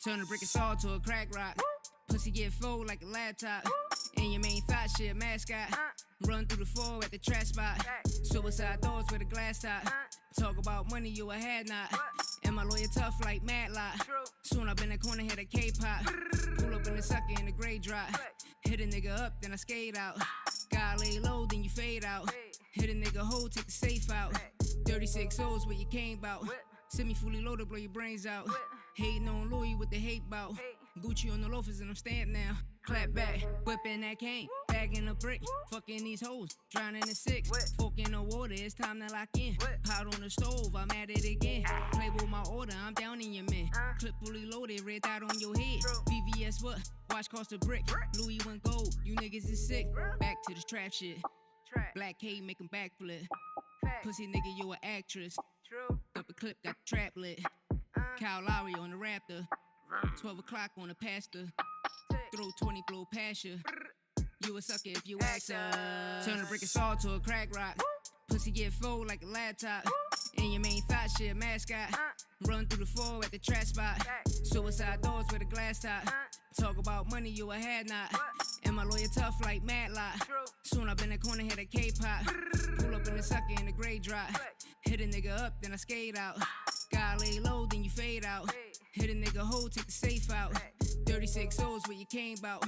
Turn a brick of salt to a crack rock. Pussy get full like a laptop. And your main thought shit, mascot. Run through the floor at the trash spot. Suicide doors with a glass top. Talk about money, you a had not. And my lawyer tough like Matlock. Soon up in the corner, hit a K-pop. Pull up in the sucker in the gray drop. Hit a nigga up, then I skate out. Gotta lay low, then you fade out. Hit a nigga hole, take the safe out. 36 O's where you came out. Send me fully loaded, blow your brains out. Hating on Louis with the hate bout. Gucci on the loafers and I'm stamped now. Clap back, whipping that cane, bagging a brick, fucking these hoes, drowning in six. Fork in the water, it's time to lock in. Pot on the stove, I'm at it again. Play with my order, I'm down in your man. Clip fully loaded, red dot on your head. VVS what? Watch cost a brick. Louis went gold, you niggas is sick. Back to the trap shit. Black K make 'em backflip. Pussy nigga, you an actress. Up a clip, got the trap lit. Kyle Lowry on the Raptor. 12 o'clock on the pastor. Throw 20, blow past you. You a sucker if you ask her. Turn a brick of salt to a crack rock. Pussy get full like a laptop. And your main thought shit, mascot. Run through the floor at the trash spot. Suicide doors with a glass top. Talk about money, you a had not. And my lawyer tough like Matlock. Soon up in the corner, hit a K-pop. Pull up in the sucker in the gray drop. Hit a nigga up, then I skate out. Gotta lay low, then you fade out. Hit a nigga hole, take the safe out. 36 O's where you came out.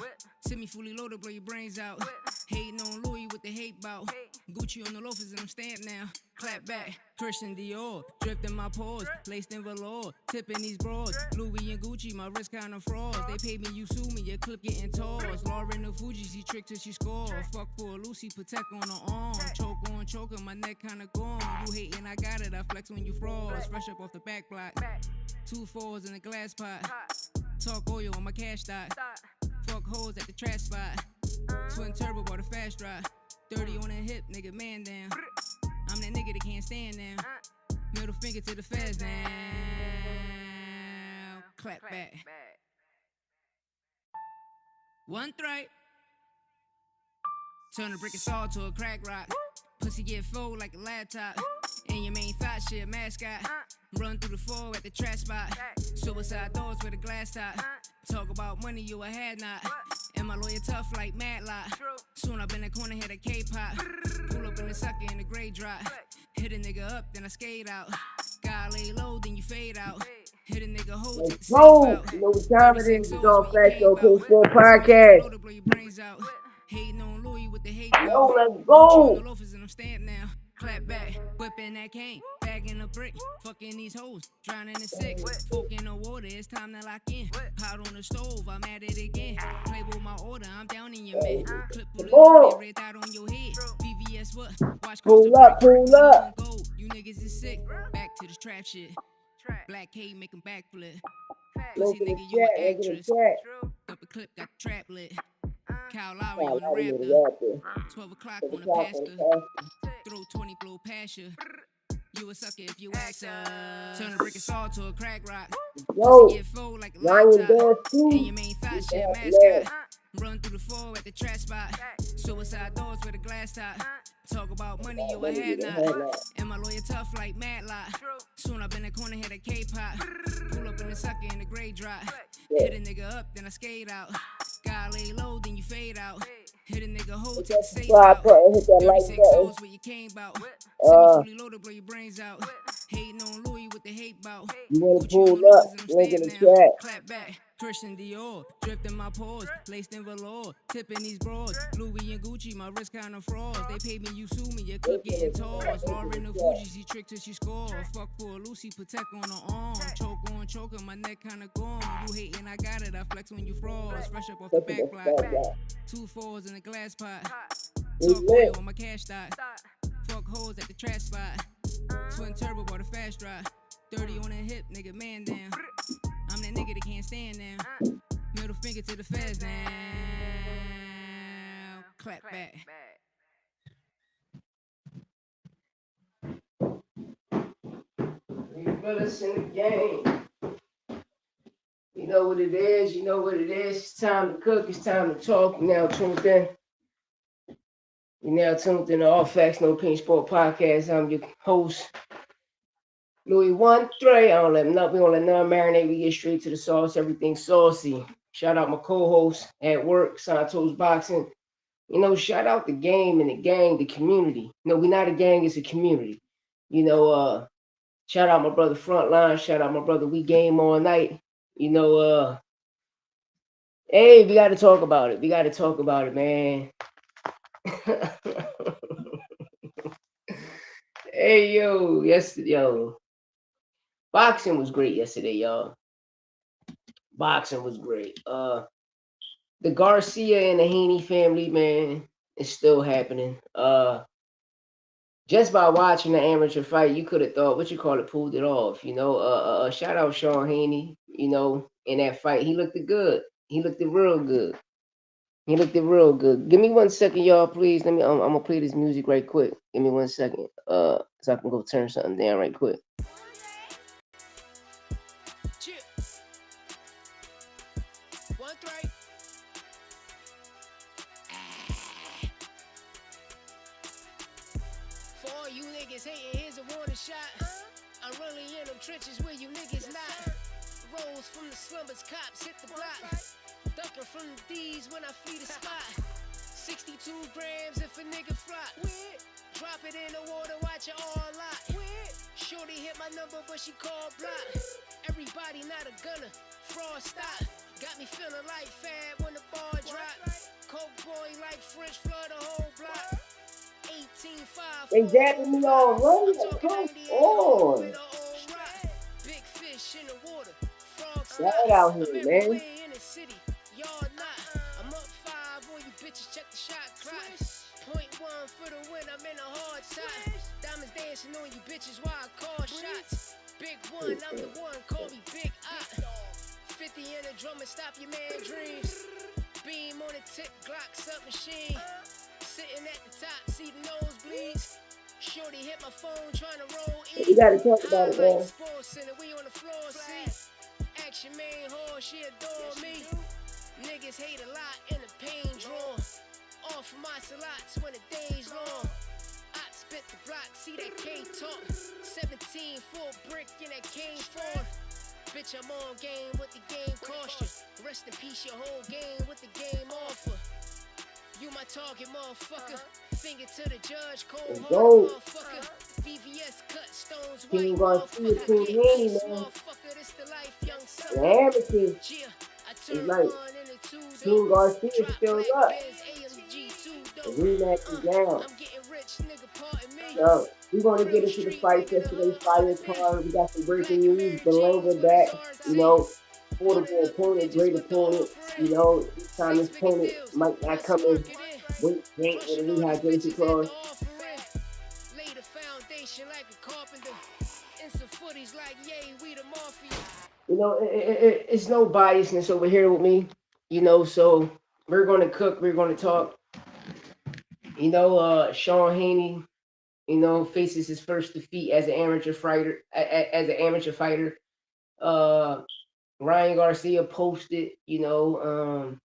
Send me fully loaded, blow your brains out. Hating on Louis with the hate bout. Gucci on the loafers and I'm stamped now. Clap back, Christian Dior. Dripped in my pores, laced in velour. Tipping these broads, Louis and Gucci, my wrist kinda frauds. They paid me, you sue me, your clip getting tossed. Lauren the Fuji, she tricked till she score. Fuck for a Lucy, protect on her arm. Choke on choker, my neck kinda gone. You hating, I got it, I flex when you frost. Fresh up off the back block. 2 4s in a glass pot. Talk oil on my cash stock. Fuck hoes at the trash spot. Twin turbo bought a fast drive. 30 on the hip, nigga, man down. I'm that nigga that can't stand now. Middle finger to the feds now. Clap back. One threat. Turn a brick of salt to a crack rock. Pussy get full like a laptop. And your main thought shit, mascot. Run through the floor at the trash spot. Suicide doors with a glass top. Talk about money, you a had not. And my lawyer tough like Matlock. Soon up in the corner, hit a K-pop. Pull up in the sucker in the gray drop. Hit a nigga up, then I skate out. Gotta lay low, then you fade out. Hit a nigga hole, take the safe out. You know what time it is? It's on Fast Show Sport Podcast. Hating on Louis with the hate. Yo, let's go. The loafers and I'm stamped now. Clap back, whipping that cane, bagging a brick, fucking these hoes, drowning in six. Fork in the water, it's time to lock in. Pot on the stove, I'm at it again. Play with my order, I'm down in your man. Clip full red dot on your head. VVS what? Watch pull up. You niggas is sick. Back to the trap shit. Black K make 'em backflip. Look Pussy at the nigga, you an chat, actress. Up a clip, got the trap lit. Kyle Lowry on the Raptor. 12 o'clock on the pastor. Throw 20, blow past you. You a sucker if you ask her. Turn a brick of salt to a crack rock. Yo, get full like a laptop. And your main thought shit, mascot. Run through the floor at the trash spot. Suicide doors with a glass top. Talk about money, you a had not. And my lawyer tough like Matlock. Soon up in the corner, hit a K-pop. Pull up in the sucker in the gray drop. Hit a nigga up, then I skate out. Gotta lay low, then you fade out. Hit a nigga hole, take the safe out. 36 O's where you came out. Send me fully loaded, blow your brains out. Hating on Louis with the hate bout. You wanna pull up, link in the chat. Clap back, Christian Dior. Dripped in my pores, laced in velour. Tipping these broads, Louis and Gucci, my wrist kinda frauds. They paid me, you sue me, your clip getting tossed. Lauren the Fuji, she tricked till she score. Fuck for a Lucy, protect on her arm. Choke on choker, my neck kinda gone. You hating, I got it, I flex when you frost. Fresh up off the back block. 2 4s in a glass pot. Talk oil on my cash stock. Fuck hoes at the trash spot. Twin turbo bought a fast drive. 30 on the hip, nigga, man down. I'm that nigga that can't stand now. Middle finger to the feds now. Clap back. You fellas in the game. You know what it is. You know what it is. It's time to cook. It's time to talk. You're now tuned in. You're now tuned in to All Facts No Pain Sport Podcast. I'm your host, Louis 1-3. I don't let nothing. We don't let none marinate. We get straight to the sauce. Everything saucy. Shout out my co-host at work, Santos Boxing. Shout out the game and the gang, the community. We're not a gang, it's a community. Shout out my brother Frontline. Shout out my brother We Game All Night. Hey, we got to talk about it. We got to talk about it, man. Hey, yo. Boxing was great yesterday, y'all. Boxing was great. The Garcia and the Haney family, man, is still happening. Just by watching the amateur fight, you could have thought, pulled it off. Shout out Sean Haney, in that fight. He looked good. He looked real good. Give me 1 second, y'all, please. I'm gonna play this music right quick. Give me 1 second. So I can go turn something down right quick. For all you niggas hating, here's a warning shot. I'm really in them trenches where you niggas not. Rolls from the slumbers, cops hit the block. Ducking from the D's when I flee the spot. 62 grams if a nigga flop. Drop it in the water, watch it all lot. Shorty hit my number, but she called block. Everybody not a gunner, fraud stop. Got me feeling like Fab when the ball drop. Coke boy like French flood the whole block. 18-5. They jabbing me all right. Come on. Big fish in the water. Frogs right out here, man. in the city. Y'all not. I'm up 5 on you bitches. Check the shot clock. Point 1 for the win. I'm in a hard time. Diamonds dancing on you bitches while I call shots. Big one, I'm the one. Call me Big Ot. 50 in a drum and stop your man dreams. Beam on the tip, Glock submachine. Sitting at the top, see the nosebleeds. Shorty hit my phone, trying to roll in. You gotta talk about it, man. Sports Center, we on the floor, see. Action main whore, she adore me. Niggas hate a lot in the pain drawn. Off of my slots when the day's long. I spit the block, see that K talk. 17 full brick in that cane form. Bitch, I'm on game with the game caution. Rest in peace, your whole game with the game offer. You my target, motherfucker. Finger to the judge, cold hard, motherfucker. VVS cut stones, King white Garcia, motherfucker. King Haney, man. Motherfucker, this the life, young son. The amateur is like King Garcia is still up. The rematch is down. So we're gonna get into the fight yesterday. Fire card. We got some breaking news. Belanga back. Affordable opponent, great opponent. This time this opponent might not come in weight rank with a rehydration clause. It's no biasness over here with me. So we're gonna cook. We're gonna talk. Sean Haney, faces his first defeat as an amateur fighter. Ryan Garcia posted, and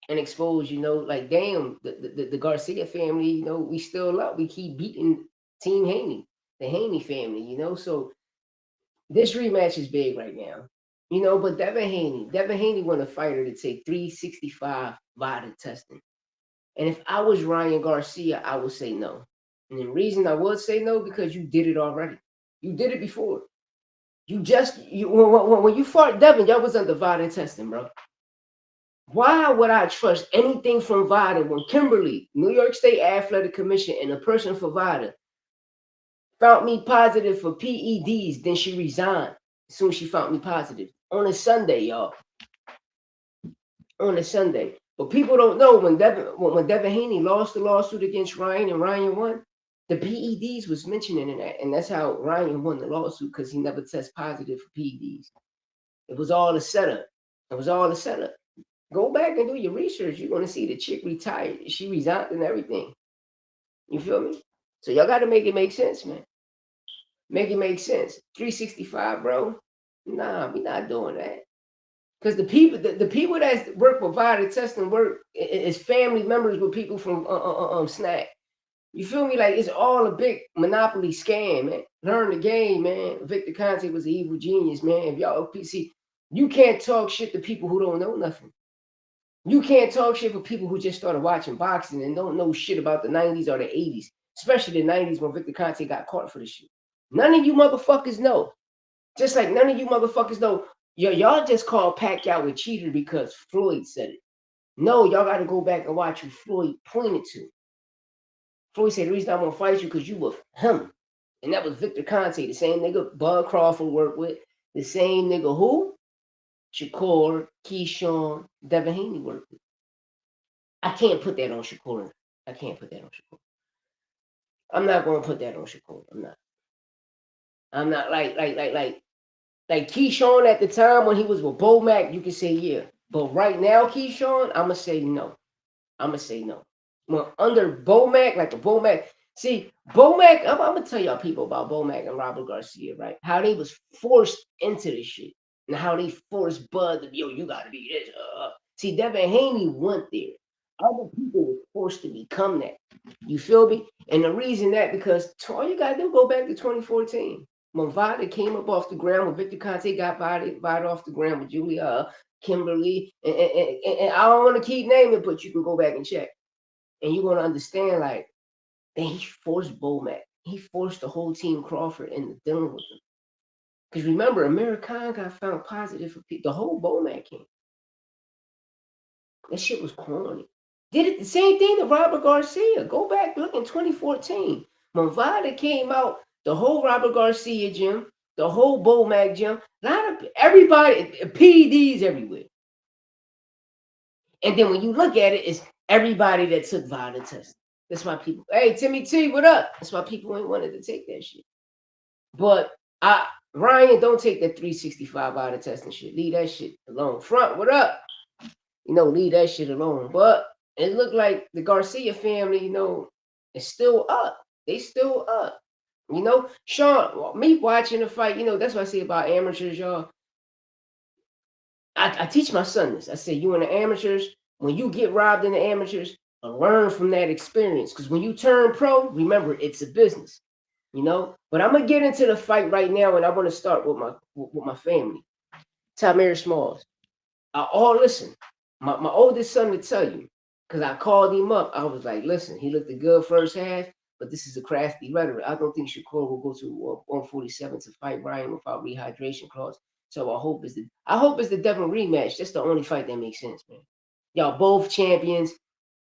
exposed, like, damn, the Garcia family, we still up. We keep beating Team Haney, the Haney family, So this rematch is big right now, But Devin Haney want a fighter to take 365 VIDA testing. And if I was Ryan Garcia, I would say no. And the reason I would say no, because you did it already. You did it before. When you fought Devin, y'all was under VIDA testing, bro. Why would I trust anything from VIDA when Kimberly, New York State Athletic Commission, and a person for VIDA found me positive for PEDs, then she resigned as soon as she found me positive. On a Sunday, y'all. On a Sunday. But people don't know when Devin Haney lost the lawsuit against Ryan and Ryan won, the PEDs was mentioned in that. And that's how Ryan won the lawsuit, because he never tested positive for PEDs. It was all a setup. Go back and do your research. You're going to see the chick retired. She resigned and everything. You feel me? So y'all got to make it make sense, man. Make it make sense. 365, bro. Nah, we not doing that. Because the people that work with VIDA testing work is family members with people from SNAC. You feel me? Like it's all a big monopoly scam, man. Learn the game, man. Victor Conte was an evil genius, man. If y'all see, you can't talk shit to people who don't know nothing. You can't talk shit for people who just started watching boxing and don't know shit about the 90s or the 80s, especially the 90s when Victor Conte got caught for the shit. None of you motherfuckers know. Just like none of you motherfuckers know. Y'all just called Pacquiao a cheater because Floyd said it. No, y'all got to go back and watch who Floyd pointed to. Floyd said, the reason I'm going to fight you because you were him. And that was Victor Conte, the same nigga Bud Crawford worked with, the same nigga who? Shakur, Keyshawn, Devin Haney worked with. I can't put that on Shakur. I can't put that on Shakur. I'm not going to put that on Shakur. I'm not like Keyshawn at the time when he was with Bomac, you can say yeah. But right now, Keyshawn, I'm going to say no. Well, under Bomac, like a Bomac, see, Bomac, I'm going to tell y'all people about Bomac and Robert Garcia, right? How they was forced into this shit. And how they forced Bud to, yo, you got to be this. See, Devin Haney went there. Other people were forced to become that. You feel me? And the reason that, because all you got to do, go back to 2014. When Vada came up off the ground, when Victor Conte got Vada off the ground with Julia, Kimberly, and I don't want to keep naming, but you can go back and check. And you're going to understand, like, then he forced Bomac. He forced the whole team Crawford into dealing with him. Because remember, American got found positive for the whole Bomac came. That shit was corny. Did it the same thing to Robert Garcia. Go back, look in 2014. When Vada came out, the whole Robert Garcia gym, the whole Bomac gym, a lot of everybody, PEDs everywhere. And then when you look at it, it's everybody that took Vada test. That's why people, hey, Timmy T, what up? That's why people ain't wanted to take that shit. But Ryan, don't take that 365 Vada test and shit. Leave that shit alone. Front, what up? Leave that shit alone. But it looked like the Garcia family, is still up. They still up. Sean, me watching the fight, that's what I say about amateurs, y'all. I teach my son this. I say, you in the amateurs, when you get robbed in the amateurs, learn from that experience. Because when you turn pro, remember, it's a business. But I'm going to get into the fight right now, and I want to start with my family. Tamir Smalls. Listen, my oldest son to tell you, because I called him up. I was like, listen, he looked good first half, but this is a crafty rhetoric. I don't think Shakur will go to 147 to fight Ryan without rehydration clause. So I hope it's the Devin rematch. That's the only fight that makes sense, man. Y'all both champions.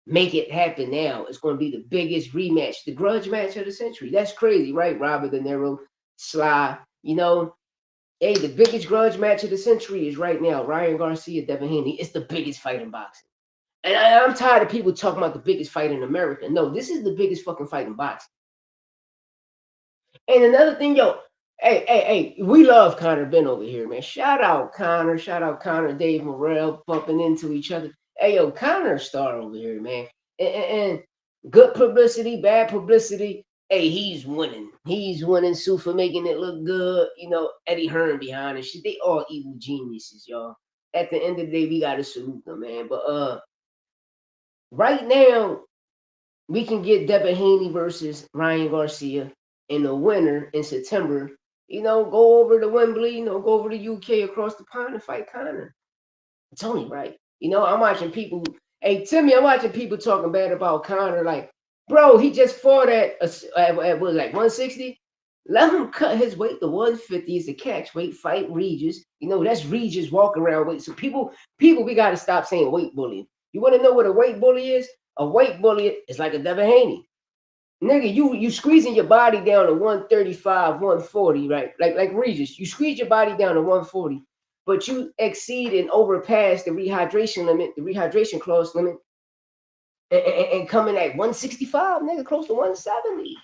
Make it happen now. It's going to be the biggest rematch, the grudge match of the century. That's crazy, right? Robert De Niro, Sly, Hey, the biggest grudge match of the century is right now. Ryan Garcia, Devin Haney. It's the biggest fight in boxing. And I'm tired of people talking about the biggest fight in America. No, this is the biggest fucking fight in boxing. And another thing, hey, we love Connor Ben over here, man. Shout out Connor, Dave Morrell bumping into each other. Hey, yo, Connor star over here, man. And good publicity, bad publicity. Hey, he's winning. Sue for making it look good. Eddie Hearn behind and shit. They all evil geniuses, y'all. At the end of the day, we gotta salute them, man. But right now, we can get Devin Haney versus Ryan Garcia in the winner in September. Go over to Wembley, go over to UK across the pond and fight Connor. It's only right. I'm watching people. Hey, Timmy, I'm watching people talking bad about Connor. Like, bro, he just fought at what, like 160. Let him cut his weight to 150 is a catch weight. Fight Regis. That's Regis walk around weight. So people, we got to stop saying weight bullying. You want to know what a weight bully is? A weight bully is like a Devin Haney. Nigga, you squeezing your body down to 135, 140, right? Like Regis, you squeeze your body down to 140, but you exceed and overpass the rehydration limit, the rehydration clause limit, and coming at 165, nigga, close to 170.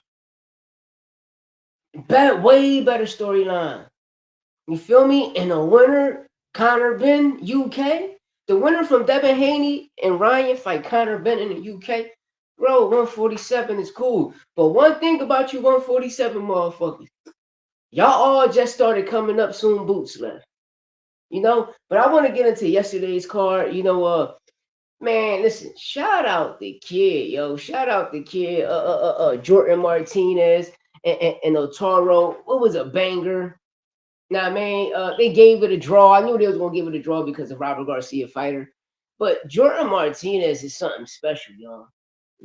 Way better storyline. You feel me? And the winner, Conor Ben, UK. The winner from Devin Haney and Ryan fight Conor Ben in the UK. Bro, 147 is cool. But one thing about you 147 motherfuckers, y'all all just started coming up soon, boots left. But I want to get into yesterday's card. Man, listen, shout out the kid, yo. Shout out the kid, Jordan Martinez and Otaro. What was a banger? Nah, man, they gave it a draw. I knew they was gonna give it a draw because of Robert Garcia fighter. But Jordan Martinez is something special, y'all.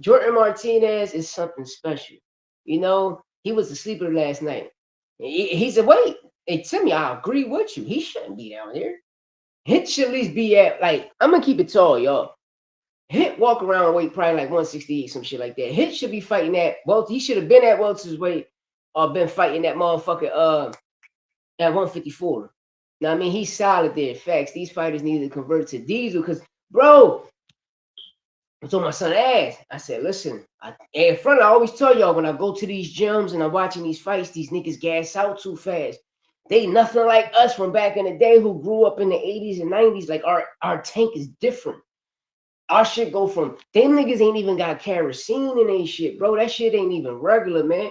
Jordan Martinez is something special. You know, he was a sleeper last night. He said, wait, hey Timmy, I agree with you. He shouldn't be down there. Hit should at least be at like, I'm gonna keep it tall, y'all. Hit walk around weight probably like 168, some shit like that. Hit should be fighting at well, he should have been at Welter's weight or been fighting that motherfucker at 154. Now I mean he's solid there. Facts. These fighters need to convert to diesel because bro, I told my son ass. I said, listen, in front I always tell y'all when I go to these gyms and I'm watching these fights, these niggas gas out too fast. They nothing like us from back in the day who grew up in the 80s and 90s. Like our tank is different. Our shit go from them niggas ain't even got kerosene in they shit, bro. That shit ain't even regular, man.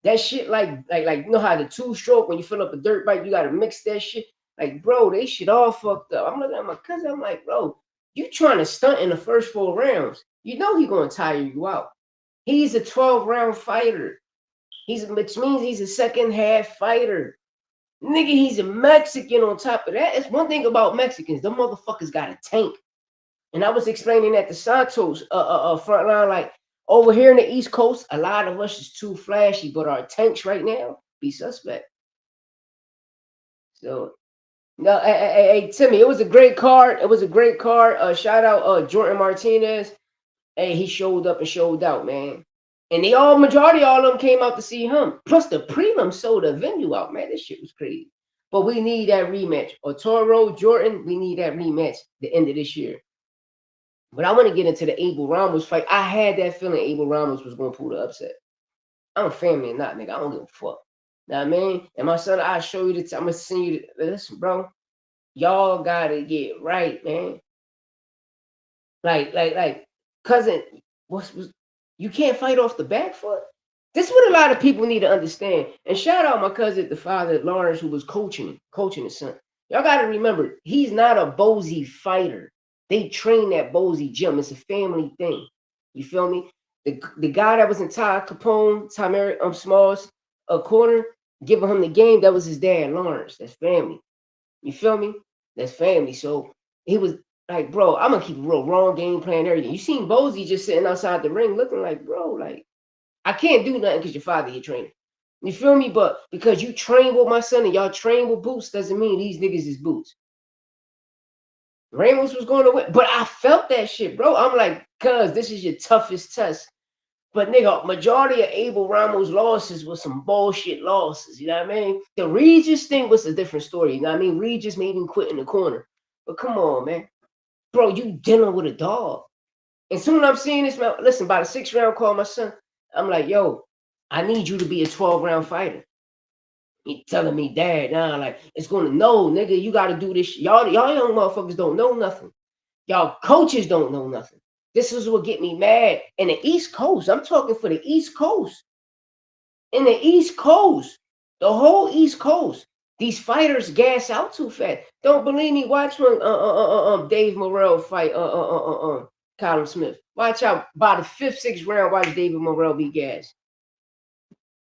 That shit like you know how the two-stroke when you fill up a dirt bike, you gotta mix that shit. Like, bro, they shit all fucked up. I'm looking at my cousin, I'm like, bro, you trying to stunt in the first 4 rounds. You know he gonna tire you out. He's a 12-round fighter. Which means he's a second half fighter. Nigga, he's a Mexican on top of that. It's one thing about Mexicans, them motherfuckers got a tank. And I was explaining that to Santos front line, like over here in the East Coast, a lot of us is too flashy, but our tanks right now be suspect. So no, hey, Timmy, it was a great card. It was a great card. Shout out Jordan Martinez. Hey, he showed up and showed out, man. And majority of all of them came out to see him. Plus the prelim sold the venue out, man. This shit was crazy. But we need that rematch. Otaro, Jordan, we need that rematch the end of this year. But I want to get into the Abel Ramos fight. I had that feeling Abel Ramos was going to pull the upset. I'm family or not, nigga. I don't give a fuck. Know what I mean? And my son, I'll show you I'm going to send you listen, bro. Y'all got to get right, man. Like, cousin, you can't fight off the back foot? This is what a lot of people need to understand. And shout out my cousin, the father, Lawrence, who was coaching his son. Y'all got to remember, he's not a Bozy fighter. They train at Bozy gym. It's a family thing. You feel me? The guy that was in Ty Capone, Smalls corner, giving him the game, that was his dad, Lawrence. That's family. You feel me? That's family. So he was like, bro, I'm gonna keep a real wrong game plan, everything. You seen Bozy just sitting outside the ring looking like, bro, like, I can't do nothing because your father, your trainer. You feel me? But because you train with my son and y'all train with Boots doesn't mean these niggas is Boots. Ramos was going to win, but I felt that shit, bro. I'm like, cuz this is your toughest test. But nigga, majority of Abel Ramos losses was some bullshit losses. You know what I mean? The Regis thing was a different story. You know what I mean? Regis made him quit in the corner. But come on, man. Bro, you dealing with a dog. And soon I'm seeing this, man. Listen, by the 6th round call, my son, I'm like, yo, I need you to be a 12-round fighter. He telling me, dad, nah, like, it's gonna no, nigga, you gotta do this. Y'all young motherfuckers don't know nothing. Y'all coaches don't know nothing. This is what get me mad. In the East Coast, I'm talking for the East Coast. In the East Coast, the whole East Coast, these fighters gas out too fast. Don't believe me? Watch when Dave Morrell fight Colin Smith. Watch out. By the 5th, 6th round, watch David Morrell be gassed.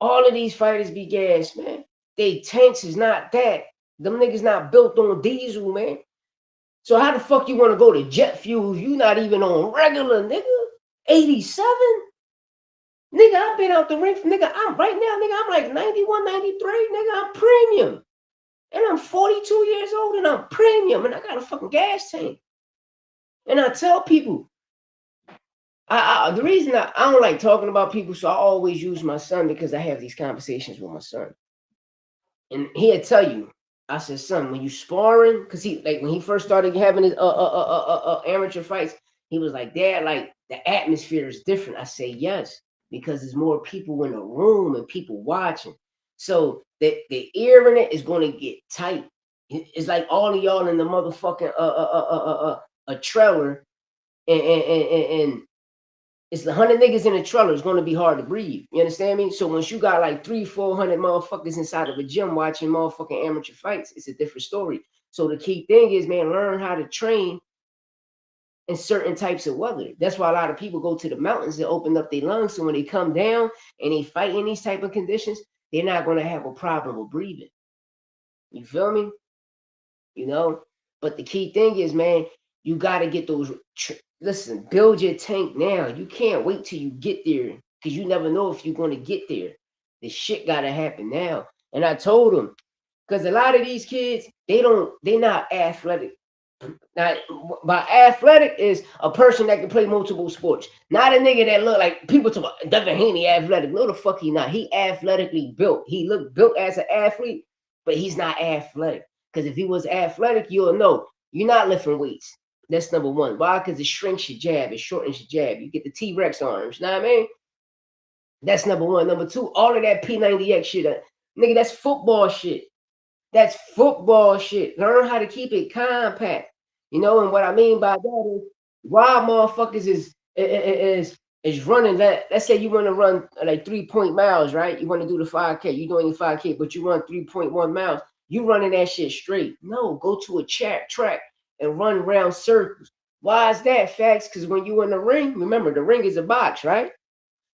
All of these fighters be gassed, man. They tanks is not that. Them niggas not built on diesel, man. So how the fuck you want to go to jet fuel if you not even on regular, nigga? 87? Nigga, I've been out the ring. Nigga, I'm right now, nigga, I'm like 91, 93. Nigga, I'm premium. And I'm 42 years old and I'm premium. And I got a fucking gas tank. And I tell people, the reason I don't like talking about people, so I always use my son because I have these conversations with my son. And he'll tell you, I said, son, when you sparring, because he like when he first started having his amateur fights, he was like, Dad, like the atmosphere is different. I say yes, because there's more people in the room and people watching. So the ear in it is going to get tight. It's like all of y'all in the motherfucking a trailer and it's 100 niggas in a trailer. It's going to be hard to breathe. You understand me? So once you got like 300-400 motherfuckers inside of a gym watching motherfucking amateur fights, it's a different story. So the key thing is, man, learn how to train in certain types of weather. That's why a lot of people go to the mountains and open up their lungs. So when they come down and they fight in these type of conditions, they're not going to have a problem with breathing. You feel me? You know, but the key thing is, man, you got to get those. Listen, build your tank now. You can't wait till you get there because you never know if you're going to get there. The shit got to happen now. And I told them, because a lot of these kids, they're not athletic. Now, by athletic is a person that can play multiple sports, not a nigga that look like people talk about Devin Haney athletic. No, the fuck he not. He athletically built. He looked built as an athlete, but he's not athletic. Because if he was athletic, you'll know you're not lifting weights. That's number one. Why? Because it shrinks your jab, it shortens your jab. You get the T-Rex arms. You know what I mean? That's number one. Number two, all of that P90X shit, nigga, that's football shit. That's football shit. Learn how to keep it compact. You know, and what I mean by that is why motherfuckers is running that. Let's say you want to run like 3 miles, right? You want to do the 5K. You doing your 5K, but you run 3.1 miles. You running that shit straight. No, go to a track and run around circles. Why is that, facts? Because when you in the ring, remember, the ring is a box, right?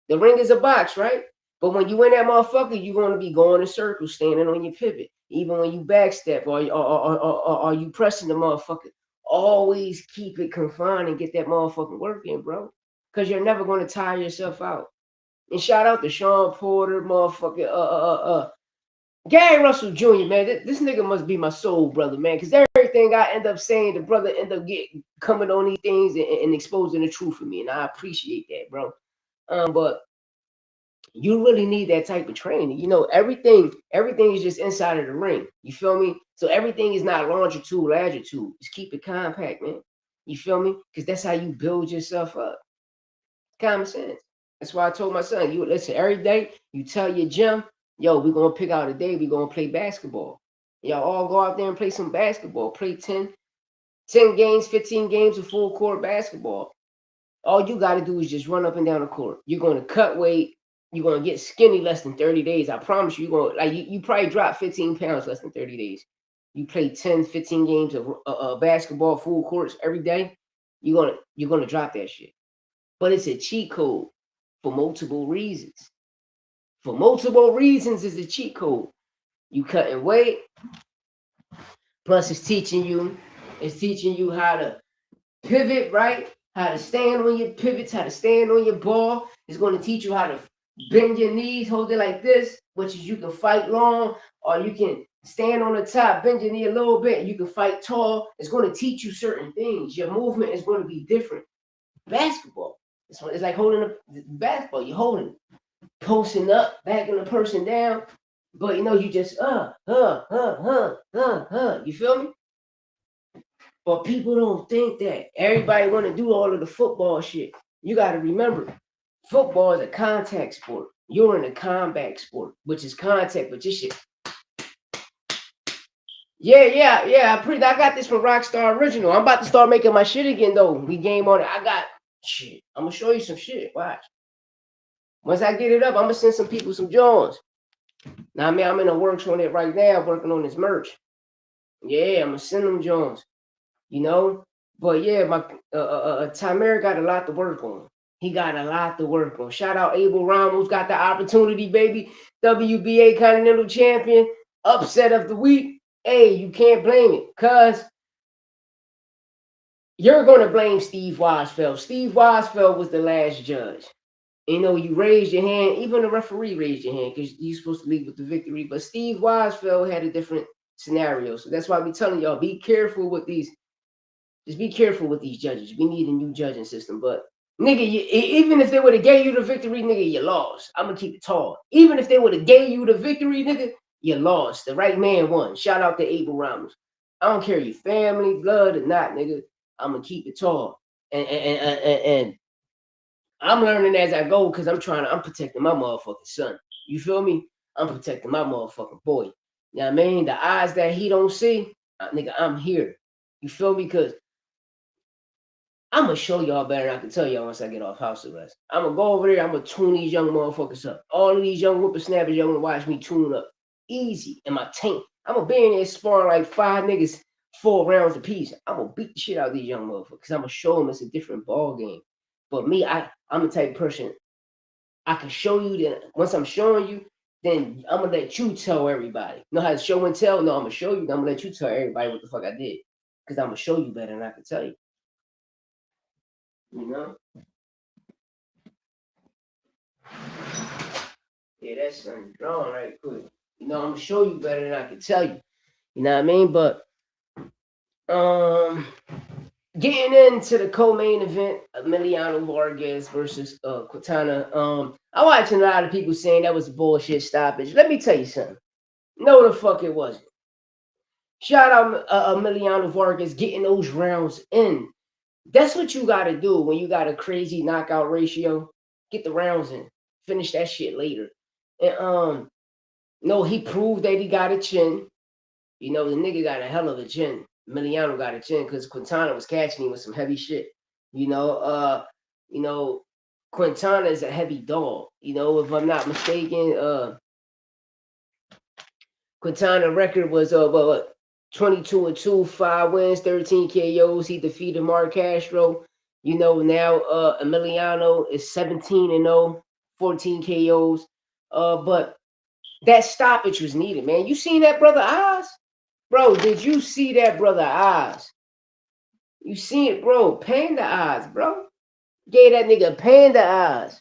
The ring is a box, right? But when you in that motherfucker, you're going to be going in circles, standing on your pivot. Even when you backstep or you pressing the motherfucker, always keep it confined and get that motherfucking work in, bro. Because you're never going to tire yourself out. And shout out to Sean Porter, motherfucker, Gary Russell Jr., man. This nigga must be my soul brother, man. Because everything I end up saying, the brother end up coming on these things and exposing the truth for me. And I appreciate that, bro. But you really need that type of training. You know, everything is just inside of the ring. You feel me? So everything is not longitude, latitude. Just keep it compact, man. You feel me? Because that's how you build yourself up. Common sense. That's why I told my son, you listen, every day you tell your gym, yo, we're going to pick out a day, we're going to play basketball. Y'all all go out there and play some basketball. Play 10 games, 15 games of full court basketball. All you got to do is just run up and down the court. You're going to cut weight. You're going to get skinny less than 30 days. I promise you, you're going to, you probably drop 15 pounds less than 30 days. You play 10, 15 games of basketball, full courts every day. You're going to drop that shit. But it's a cheat code for multiple reasons. For multiple reasons, it's a cheat code. You cutting weight. Plus, it's teaching you how to pivot, right? How to stand on your pivots, how to stand on your ball. It's going to teach you how to bend your knees, hold it like this, which is you can fight long, or you can stand on the top, bend your knee a little bit, and you can fight tall. It's going to teach you certain things. Your movement is going to be different. Basketball. It's like holding a basketball. You're holding, posting up, backing the person down, but you know, you just you feel me? But people don't think that. Everybody want to do all of the football shit. You got to remember, football is a contact sport. You're in a combat sport, which is contact, but this shit. Yeah. I got this from Rockstar Original. I'm about to start making my shit again, though. We game on it. I got shit. I'm going to show you some shit. Watch. Once I get it up, I'm going to send some people some Jones. Now, I mean, I'm in the works on it right now, working on this merch. Yeah, I'm going to send them Jones. You know? But yeah, my Tamir got a lot to work on. He got a lot to work on. Shout out Abel Ramos, got the opportunity, baby. WBA Continental Champion, upset of the week. Hey, you can't blame it, because you're going to blame Steve Weisfeld. Steve Weisfeld was the last judge. You know, you raised your hand. Even the referee raised your hand because you're supposed to leave with the victory. But Steve Weisfeld had a different scenario. So that's why we're telling y'all, be careful with these. Just be careful with these judges. We need a new judging system. But, nigga, even if they would have gave you the victory, nigga, you lost. I'm going to keep it tall. Even if they would have gave you the victory, nigga, you lost. The right man won. Shout out to Abel Ramos. I don't care your family, blood, or not, nigga. I'm going to keep it tall. And I'm learning as I go because I'm protecting my motherfucking son. You feel me? I'm protecting my motherfucking boy. You know what I mean? The eyes that he don't see, nigga, I'm here. You feel me? Because I'm going to show y'all better than I can tell y'all once I get off house arrest. I'm going to go over there. I'm going to tune these young motherfuckers up. All of these young whippersnappers, y'all going to watch me tune up. Easy. In my tank. I'm going to be in there sparring like 5 niggas 4 rounds apiece. I'm gonna beat the shit out of these young motherfuckers because I'm gonna show them it's a different ball game. But me, I'm the type of person I can show you that once I'm showing you, then I'm gonna let you tell everybody. You know how to show and tell? No, I'm gonna show you. I'm gonna let you tell everybody what the fuck I did because I'm gonna show you better than I can tell you. You know? Yeah, that's something drawn right quick. You know, I'm gonna show you better than I can tell you. You know what I mean? But getting into the co-main event, Emiliano Vargas versus Quintana. I watched a lot of people saying that was a bullshit stoppage. Let me tell you something. No, the fuck it wasn't. Shout out Emiliano Vargas getting those rounds in. That's what you got to do when you got a crazy knockout ratio. Get the rounds in. Finish that shit later. And no, he proved that he got a chin. You know, the nigga got a hell of a chin. Emiliano got a chin because Quintana was catching him with some heavy shit. You know, Quintana is a heavy dog. You know, if I'm not mistaken, Quintana record was 22-2, 5 wins, 13 KOs. He defeated Mark Castro. You know, now Emiliano is 17-0, 14 KOs. But that stoppage was needed, man. You seen that brother eyes? Bro, did you see that brother eyes? You seen it, bro. Panda eyes, bro. Gave that nigga panda eyes.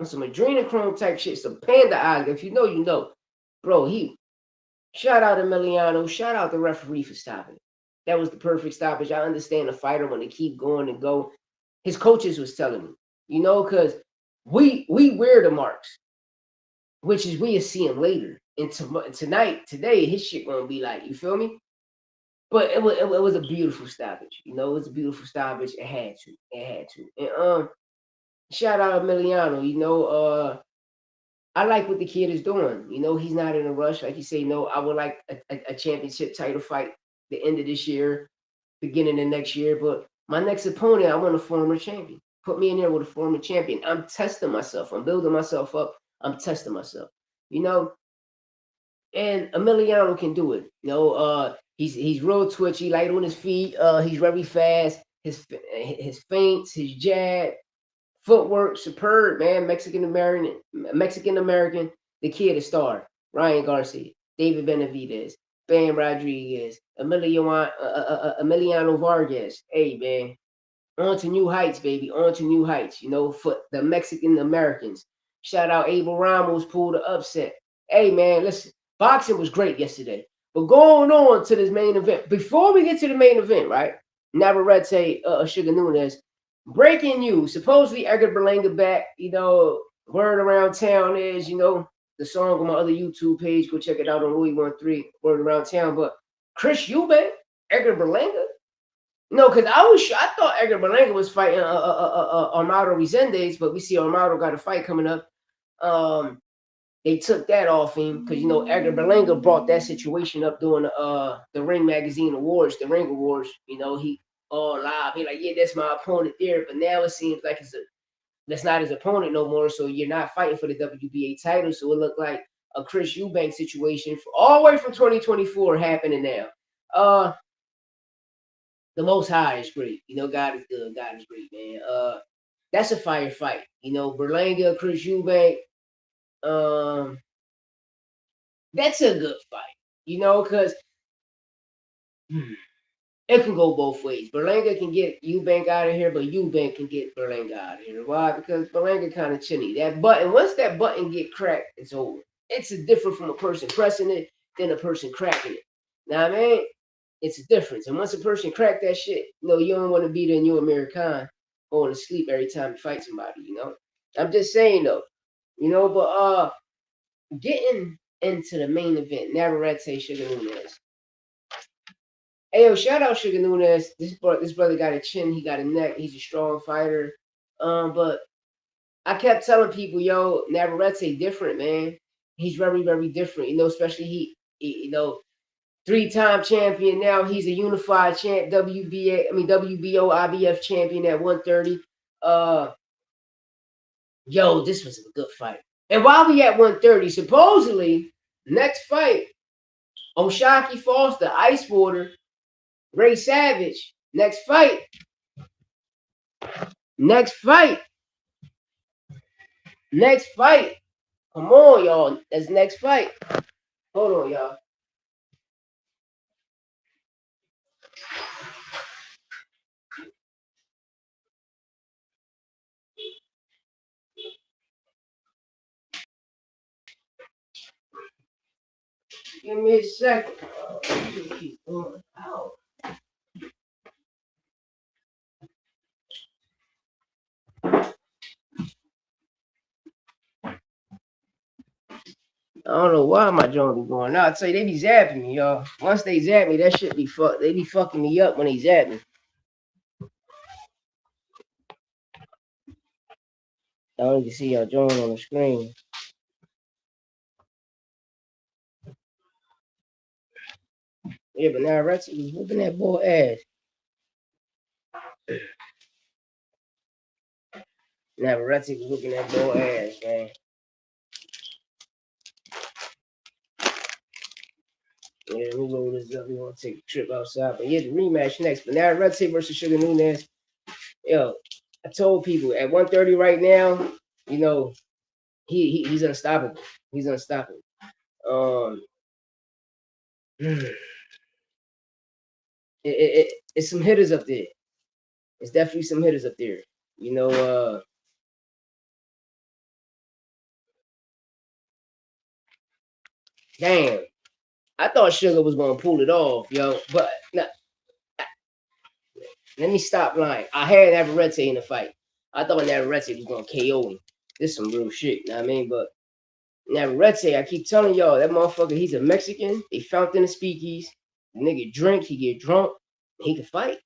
On some adrenochrome type shit, some panda eyes. If you know, you know. Bro, shout out to Emiliano. Shout out the referee for stopping it. That was the perfect stoppage. I understand the fighter when they keep going and go. His coaches was telling me, you know, because we wear the marks, which is we'll see him later. And today, his shit gonna be like, you feel me? But it was a beautiful stoppage. You know, it was a beautiful stoppage. It had to. And shout out Emiliano. You know, I like what the kid is doing. You know, he's not in a rush. Like you say, no, I would like a championship title fight the end of this year, beginning of next year. But my next opponent, I want a former champion. Put me in there with a former champion. I'm testing myself. I'm building myself up. I'm testing myself. You know, and Emiliano can do it. You know, he's real twitchy, light on his feet. He's very fast. His feints, his jab, footwork, superb, man. Mexican American. The kid, a star. Ryan Garcia, David Benavidez, Bam Rodriguez, Emiliano Vargas. Hey, man, on to new heights, baby. On to new heights. You know, for the Mexican Americans. Shout out Abel Ramos, pulled the upset. Hey, man, listen. Boxing was great yesterday. But going on to this main event. Before we get to the main event, right? Navarrete, Sugar Nunez. Breaking news. Supposedly Edgar Berlanga back. You know, word around town is, you know, the song on my other YouTube page. Go check it out on Louis 13. Word around town. But Chris Eubank, Edgar Berlanga. No, because I thought Edgar Berlanga was fighting Armando Resendez, but we see Armando got a fight coming up. They took that off him because, you know, Edgar Berlanga brought that situation up during the Ring Magazine Awards, the Ring Awards. You know, he all live. He like, yeah, that's my opponent there. But now it seems like that's not his opponent no more. So you're not fighting for the WBA title. So it looked like a Chris Eubank situation all the way from 2024 happening now. The Most High is great. You know, God is good. God is great, man. That's a fire fight. You know, Berlanga, Chris Eubank. That's a good fight. You know, because it can go both ways. Berlanga can get Eubank out of here, but Eubank can get Berlanga out of here. Why? Because Berlanga kind of chinny. That button, once that button get cracked, it's over. It's different from a person pressing it than a person cracking it. Now, I mean, it's a difference. And once a person crack that shit, you know, you don't want to be there in your American going to sleep every time you fight somebody, you know? I'm just saying, though. You know, but getting into the main event, Navarrete, Sugar Nunez. Hey, yo, shout out Sugar Nunez. This brother got a chin. He got a neck. He's a strong fighter. But I kept telling people, yo, Navarrete different, man. He's very, very different. You know, especially he you know, 3-time champion. Now he's a unified champ, WBO, IBF champion at 130. Yo, this was a good fight. And while we at 130, supposedly next fight, O'Shaquie Foster, Ice Water, Ray Savage. Next fight. Next fight. Next fight. Come on, y'all. That's next fight. Hold on, y'all. Give me a second. Keep going out. I don't know why my joint be going out. I tell you, they be zapping me, y'all. Once they zap me, that shit be fuck. They be fucking me up when they zap me. I don't even see y'all joint on the screen. Yeah, but now Rexy was whooping that boy ass. Now Rexy was whooping that boy ass, man. Yeah, let me roll this up. We want to take a trip outside. But yeah, the rematch next. But now Rexy versus Sugar Nunez. Yo, I told people at 130 right now, you know, he's unstoppable. He's unstoppable. It's some hitters up there. It's definitely some hitters up there. You know, damn. I thought Sugar was gonna pull it off, yo. But nah, let me stop lying. I had Navarrete in the fight. I thought Navarrete was gonna KO him. This some real shit, you know what I mean? But Navarrete, I keep telling y'all, that motherfucker, he's a Mexican. They found in the speakeasy. The nigga drink, he get drunk, he can fight.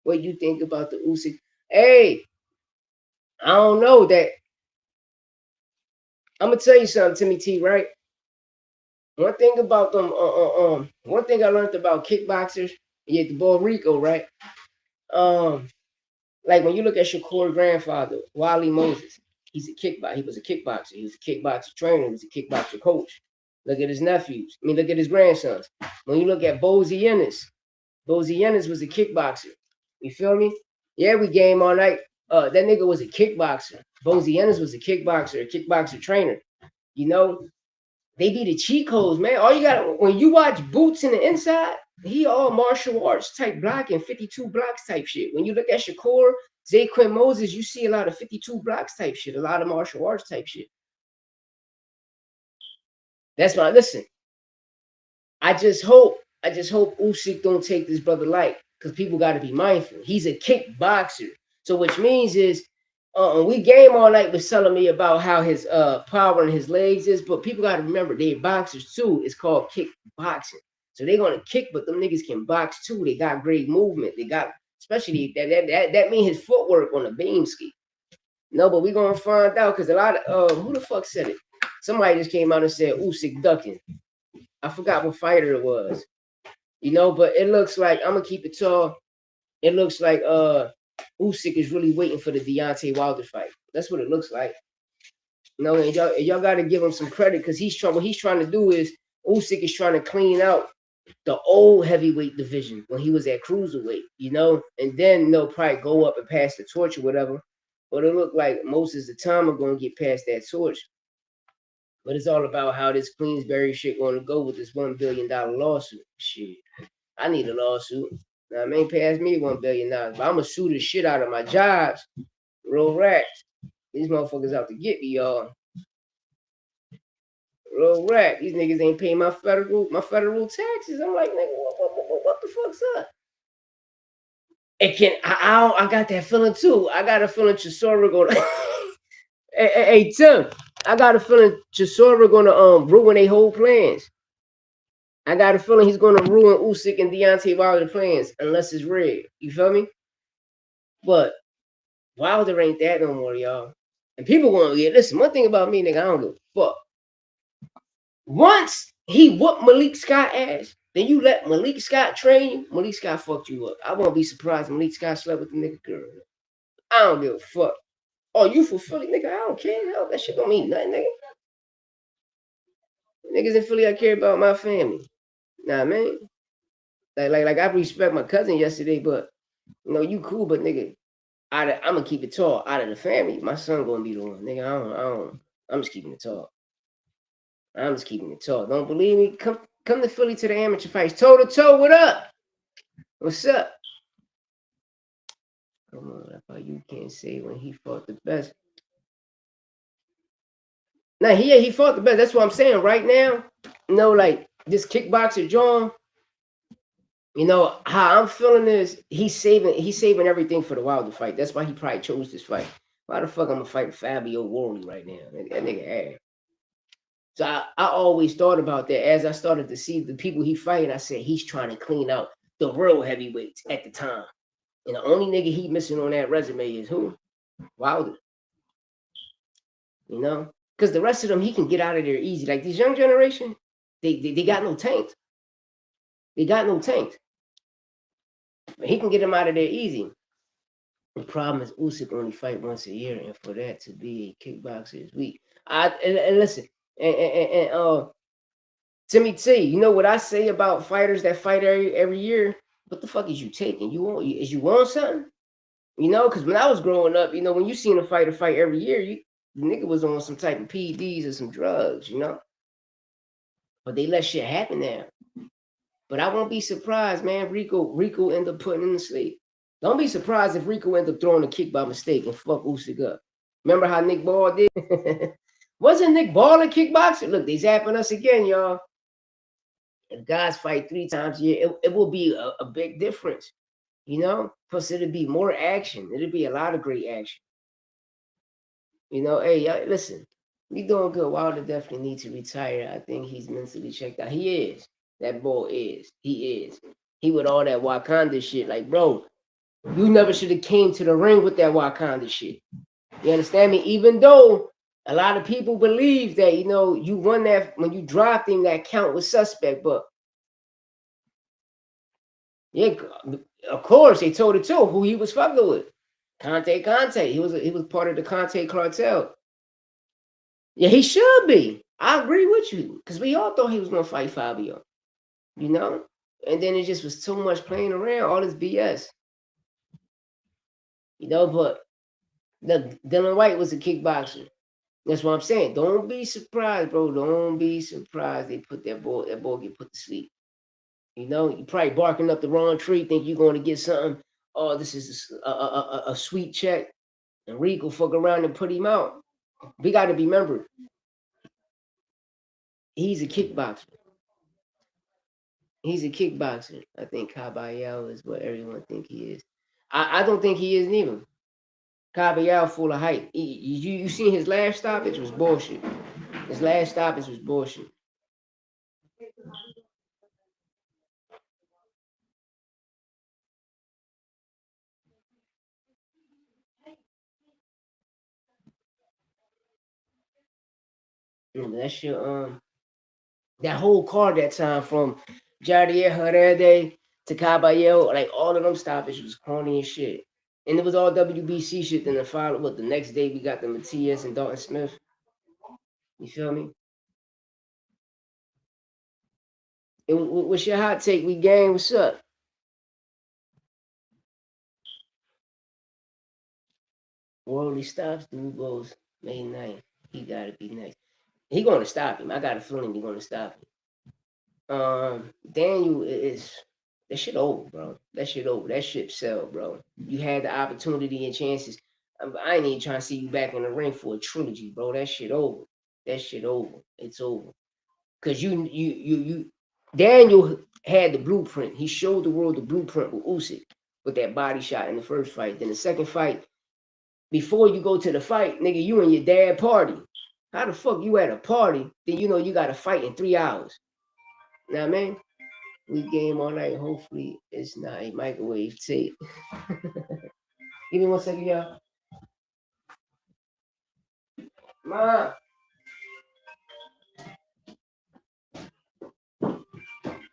What you think about the Usyk? Hey, I don't know that. I'm gonna tell you something, Timmy T, right? One thing about them, one thing I learned about kickboxers, yeah, the boy Rico, right? Um, like when you look at Shakur's grandfather, Wally Moses, he's a kickboxer. He was a kickboxer. He was a kickboxer trainer. He was a kickboxer coach. Look at his nephews. I mean, look at his grandsons. When you look at Bozy Ennis was a kickboxer. You feel me? Yeah, we game all night. That nigga was a kickboxer. Bozy Ennis was a kickboxer trainer. You know, they be the cheat codes, man. All you got when you watch Boots in the Inside, he all martial arts type blocking, 52 blocks type shit. When you look at Shakur, Zaquin Moses, you see a lot of 52 blocks type shit, a lot of martial arts type shit. That's why, listen, I just hope Usyk don't take this brother light, because people got to be mindful. He's a kickboxer. So which means is we game all night was telling me about how his power in his legs is, but people got to remember they're boxers too. It's called kickboxing. So they're gonna kick, but them niggas can box too. They got great movement. They got, especially that means his footwork on the beam ski. No, but we gonna find out, because a lot of who the fuck said it? Somebody just came out and said Usyk ducking. I forgot what fighter it was. You know, but it looks like, I'm gonna keep it tall. It looks like Usyk is really waiting for the Deontay Wilder fight. That's what it looks like. You know, and y'all got to give him some credit, because what he's trying to do is Usyk is trying to clean out the old heavyweight division when he was at cruiserweight, you know, and then they'll probably go up and pass the torch or whatever. But it looked like most of the time are going to get past that torch. But it's all about how this Queensberry shit going to go with this $1 billion lawsuit. Shit, I need a lawsuit. Now, I mean, pass me $1 billion, but I'm gonna sue the shit out of my jobs. Real racks. These motherfuckers out to get me, y'all. Real rack. These niggas ain't paying my federal taxes. I'm like, nigga, what the fuck's up? It can I got that feeling too. I got a feeling Chisora gonna hey Tim, I got a feeling Chisora gonna ruin their whole plans. I got a feeling he's gonna ruin Usyk and Deontay Wilder plans unless it's red. You feel me? But Wilder ain't that no more, y'all. And people gonna get, listen, one thing about me, nigga, I don't give a fuck. Once he whooped Malik Scott ass, then you let Malik Scott train you, Malik Scott fucked you up. I won't be surprised if Malik Scott slept with the nigga girl. I don't give a fuck. Oh, you for Philly, nigga? I don't care. Hell, that shit don't mean nothing, nigga. Niggas in Philly, I care about my family. Nah, man. Like I respect my cousin yesterday, but you know, you cool, but nigga, I'm gonna keep it tall. Out of the family, my son gonna be the one, nigga. I don't. I'm just keeping it tall. I'm just keeping it tall. Don't believe me? Come to Philly to the amateur fights, toe to toe. What up? What's up? Come on, that's why you can't say when he fought the best. Now he fought the best. That's what I'm saying right now. You know, like this kickboxer John. You know how I'm feeling is he's saving everything for the Wilder fight. That's why he probably chose this fight. Why the fuck I'm gonna fight Fabio Worley right now? That nigga ass. So I always thought about that as I started to see the people he fighting. I said he's trying to clean out the real heavyweights at the time. And the only nigga he missing on that resume is who? Wilder. You know? Because the rest of them he can get out of there easy. Like this young generation, they got no tanks. They got no tanks. He can get them out of there easy. The problem is Usyk only fight once a year, and for that to be a kickboxer is weak. And listen, and Timmy T, you know what I say about fighters that fight every year? What the fuck is you taking? You want something? You know, because when I was growing up, you know, when you seen a fighter fight every year, the nigga was on some type of PEDs or some drugs, you know. But they let shit happen now. But I won't be surprised, man. Rico end up putting him to sleep. Don't be surprised if Rico end up throwing a kick by mistake and fuck Usyk up. Remember how Nick Ball did? Wasn't Nick Ball a kickboxer? Look, they zapping us again, y'all. If guys fight 3 times a year, it will be a big difference, you know? Plus, it'll be more action. It'll be a lot of great action. You know, hey, listen, we doing good. Wilder definitely needs to retire. I think he's mentally checked out. He is. That boy is. He is. He with all that Wakanda shit. Like, bro, you never should have came to the ring with that Wakanda shit. You understand me? Even though a lot of people believe that, you know, you won that when you dropped him, that count was suspect. But yeah, of course, they told it too who he was fucking with. Conte. He was part of the Conte cartel. Yeah, he should be. I agree with you. Because we all thought he was gonna fight Fabio. You know? And then it just was too much playing around, all this BS. You know, but Dylan White was a kickboxer. That's what I'm saying. Don't be surprised, bro. Don't be surprised they put that boy get put to sleep. You know, you probably barking up the wrong tree, think you're going to get something. Oh, this is a sweet check. And Reek will fuck around and put him out. We got to remember, he's a kickboxer. He's a kickboxer. I think Caballero is what everyone think he is. I don't think he is neither. Caballero full of hype. You seen his last stoppage was bullshit. His last stoppage was bullshit. That shit, that whole card that time from Jardier Herrera to Caballero, like all of them stoppages was corny as shit. And it was all WBC shit. Then the next day we got the Matias and Dalton Smith. You feel me? What's your hot take? We gang, what's up? Worldly stops, dude goes May 9th. He gotta be nice. He gonna stop him. I got a feeling he gonna stop him. Daniel is that shit over, bro. That shit over. That shit sell, bro. You had the opportunity and chances. I ain't even trying to see you back in the ring for a trilogy, bro. That shit over. That shit over. It's over. Cause you Daniel had the blueprint. He showed the world the blueprint with Usyk with that body shot in the first fight. Then the second fight, before you go to the fight, nigga, you and your dad party. How the fuck you at a party? Then you know you got to fight in 3 hours. Now, man, we game all night. Hopefully, it's not a microwave tape. Give me 1 second, y'all. Ma,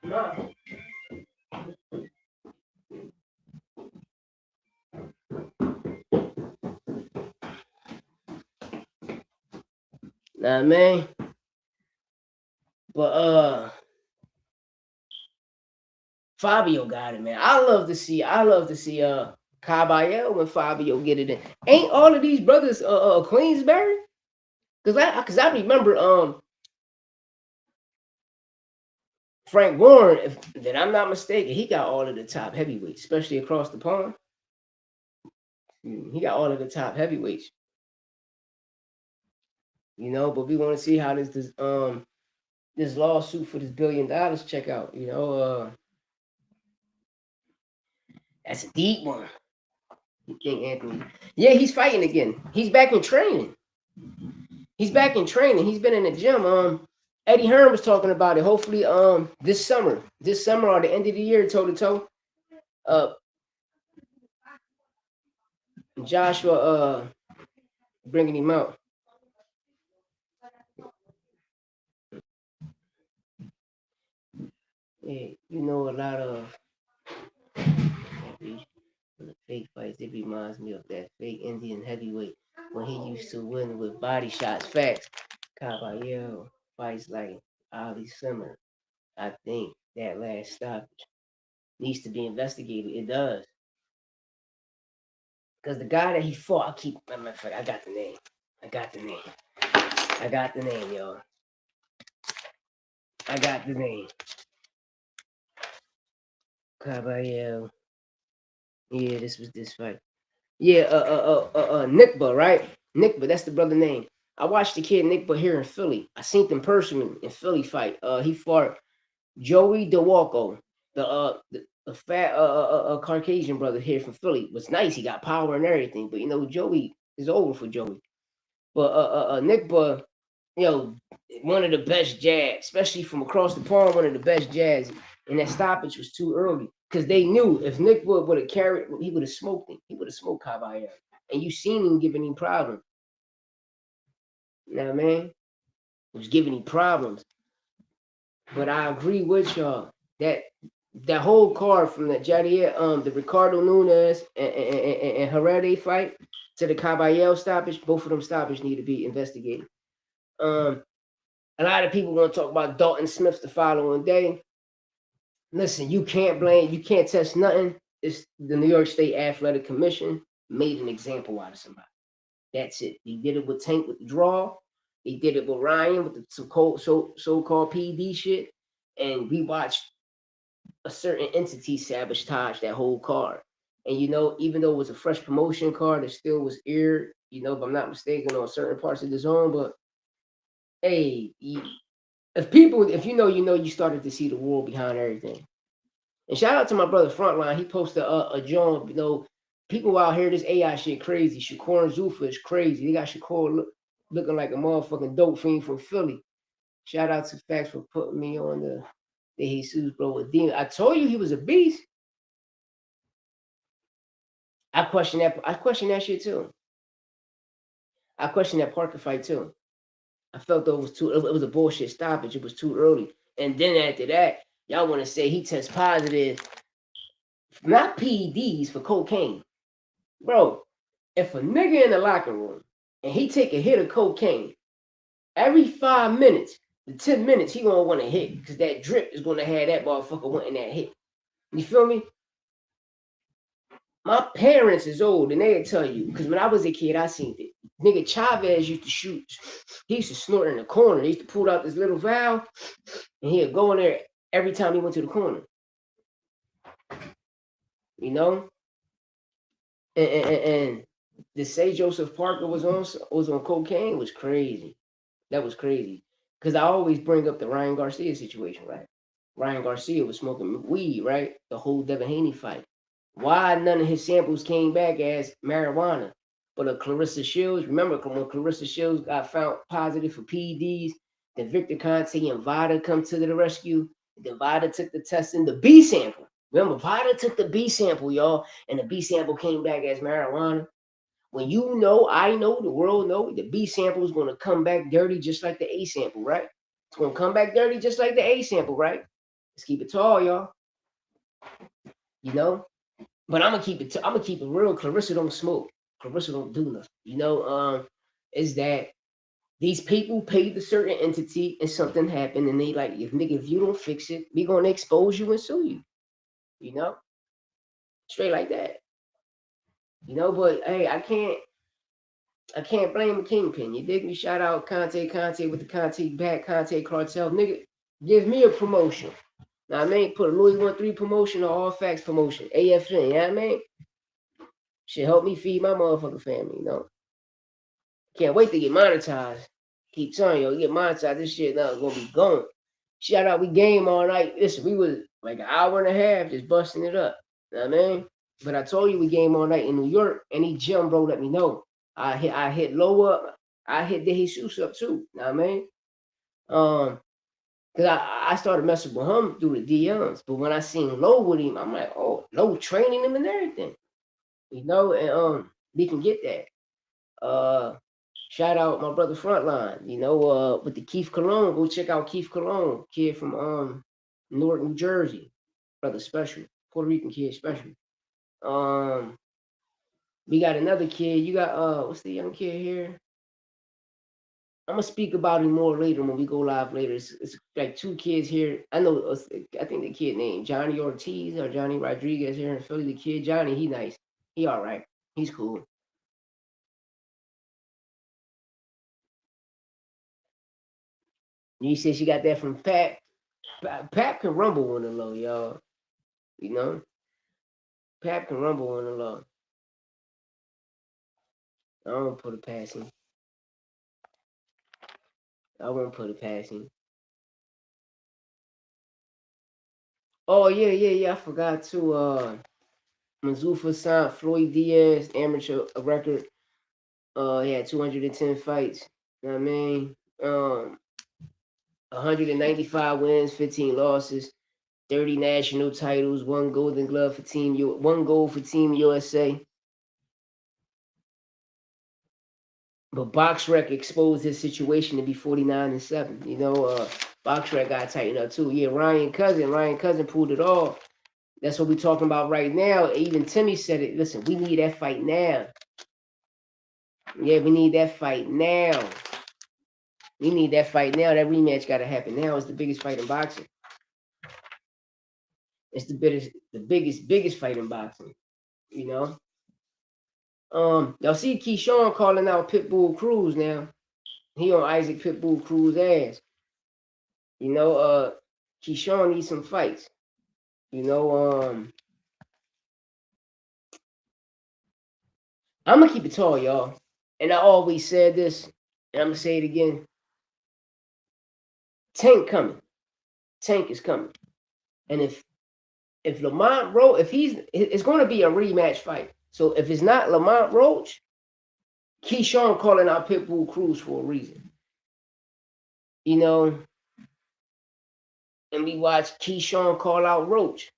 ma. Nah, man. But Fabio got it, man. I love to see Caballero when Fabio get it in. Ain't all of these brothers Queensberry? Cause I remember Frank Warren, if that I'm not mistaken, he got all of the top heavyweights, especially across the pond. He got all of the top heavyweights. You know, but we want to see how this lawsuit for this $1 billion check out. You know, that's a deep one. You think Anthony? Yeah, he's fighting again. He's back in training. He's back in training. He's been in the gym. Eddie Hearn was talking about it. Hopefully, this summer or the end of the year, toe to toe. Joshua, bringing him out. Yeah, you know a lot of the fake fights. It reminds me of that fake Indian heavyweight when he used to win with body shots. Facts. Caballero fights like Ali Simmer. I think that last stoppage needs to be investigated. It does. Because the guy that he fought, I got the name. I got the name, y'all. I got the name. Caballero. Yeah, this was this fight. Yeah, Nickba, right? Nickba, that's the brother name. I watched the kid Nickba here in Philly. I seen him personally in Philly fight. He fought Joey DeWalco, the fat Caucasian brother here from Philly. It was nice. He got power and everything, but you know Joey is over for Joey. But Nickba, you know, one of the best jabs, especially from across the pond, one of the best jabs. And that stoppage was too early because they knew if Nick would have carried, he would have smoked him. He would have smoked Caballero. And you seen him giving him problems. You know what I mean? He was giving him problems. But I agree with y'all that whole card from the Jadier, the Ricardo Nunes and Herrera fight to the Caballero stoppage, both of them stoppage need to be investigated. A lot of people want to talk about Dalton Smith the following day. Listen, you can't test nothing. It's the New York State Athletic Commission made an example out of somebody. That's it. They did it with Tank with the draw. They did it with Ryan with the so-called PD shit. And we watched a certain entity sabotage that whole card. And you know, even though it was a fresh promotion card, it still was aired, you know, if I'm not mistaken, on certain parts of the zone. But hey, if you know, you started to see the world behind everything. And shout out to my brother Frontline. He posted a joint, you know, people out here, this AI shit crazy. Shakur and Zufa is crazy. They got Shakur looking like a motherfucking dope fiend from Philly. Shout out to Fax for putting me on the Jesus, bro. With Demon. I told you he was a beast. I question that shit too. I question that Parker fight too. I felt though it was a bullshit stoppage. It was too early. And then after that, y'all want to say he tests positive, not PEDs, for cocaine. Bro, if a nigga in the locker room and he take a hit of cocaine, every 5 minutes, the 10 minutes, he gonna want to hit because that drip is gonna have that motherfucker wanting that hit. You feel me? My parents is old and they'll tell you, because when I was a kid, I seen it. Nigga Chavez used to shoot. He used to snort in the corner. He used to pull out this little valve and he'd go in there every time he went to the corner. You know? And to say Joseph Parker was on cocaine was crazy. That was crazy. Because I always bring up the Ryan Garcia situation, right? Ryan Garcia was smoking weed, right? The whole Devin Haney fight. Why none of his samples came back as marijuana? But Clarissa Shields, remember when Clarissa Shields got found positive for PEDs, then Victor Conte and Vada come to the rescue. Then Vada took the testing, the B sample. Remember, Vada took the B sample, y'all, and the B sample came back as marijuana. When you know, I know, the world know, the B sample is going to come back dirty just like the A sample, right? It's going to come back dirty just like the A sample, right? Let's keep it tall, y'all. You know? But I'm gonna keep it real. Clarissa don't smoke. Clarissa don't do nothing. You know, is that these people paid a certain entity and something happened and they like, if you don't fix it, we gonna expose you and sue you. you know, straight like that, you know. But hey, I can't blame the kingpin. You dig me? Shout out Conte with the Conte back, Conte cartel, nigga. Give me a promotion. Now I mean, put a Louis 1-3 promotion or All Facts promotion, AFN. You know what I mean? Should help me feed my motherfucking family. You know, can't wait to get monetized. Keep telling you, get monetized. This shit now is gonna be going. Shout out, we game all night. Listen, we was like an hour and a half just busting it up. You know what I mean? But I told you we game all night in New York. Any gym bro let me know. I hit low up. I hit the Jesus up too. You know what I mean? Cause I started messing with him through the DMs. But when I seen Low with him, I'm like, oh, Low training him and everything. You know, and we can get that. Shout out my brother Frontline, you know, with the Keith Cologne. Go check out Keith Cologne, kid from Newark, New Jersey. Brother special. Puerto Rican kid special. We got another kid. You got what's the young kid here? I'm gonna speak about him more later when we go live later. It's like two kids here. I know. I think the kid named Johnny Ortiz or Johnny Rodriguez here in Philly. The kid Johnny, he nice. He all right. He's cool. You said she got that from Pat. Pat can rumble on the low, y'all. You know, Pat can rumble on the low. I don't put a past him. I won't put a past him. Oh yeah. I forgot to Mazufa signed Floyd Diaz, amateur record. He had 210 fights. You know what I mean? 195 wins, 15 losses, 30 national titles, one Golden Glove for one gold for Team USA. But BoxRec exposed his situation to be 49-7. You know, BoxRec got tightened up too. Yeah, Ryan Cousin pulled it off. That's what we're talking about right now. Even Timmy said it. Listen, we need that fight now. Yeah, we need that fight now. We need that fight now. That rematch got to happen now. It's the biggest fight in boxing. It's the biggest fight in boxing. You know. Y'all see Keyshawn calling out Pitbull Cruz now. He on Isaac Pitbull Cruz ass. You know, Keyshawn needs some fights. You know, I'm gonna keep it tall, y'all. And I always said this, and I'm gonna say it again. Tank coming. Tank is coming. And if Lamont Roach, it's going to be a rematch fight. So if it's not Lamont Roach, Keyshawn calling out Pitbull Cruz for a reason. You know, and we watch Keyshawn call out Roach.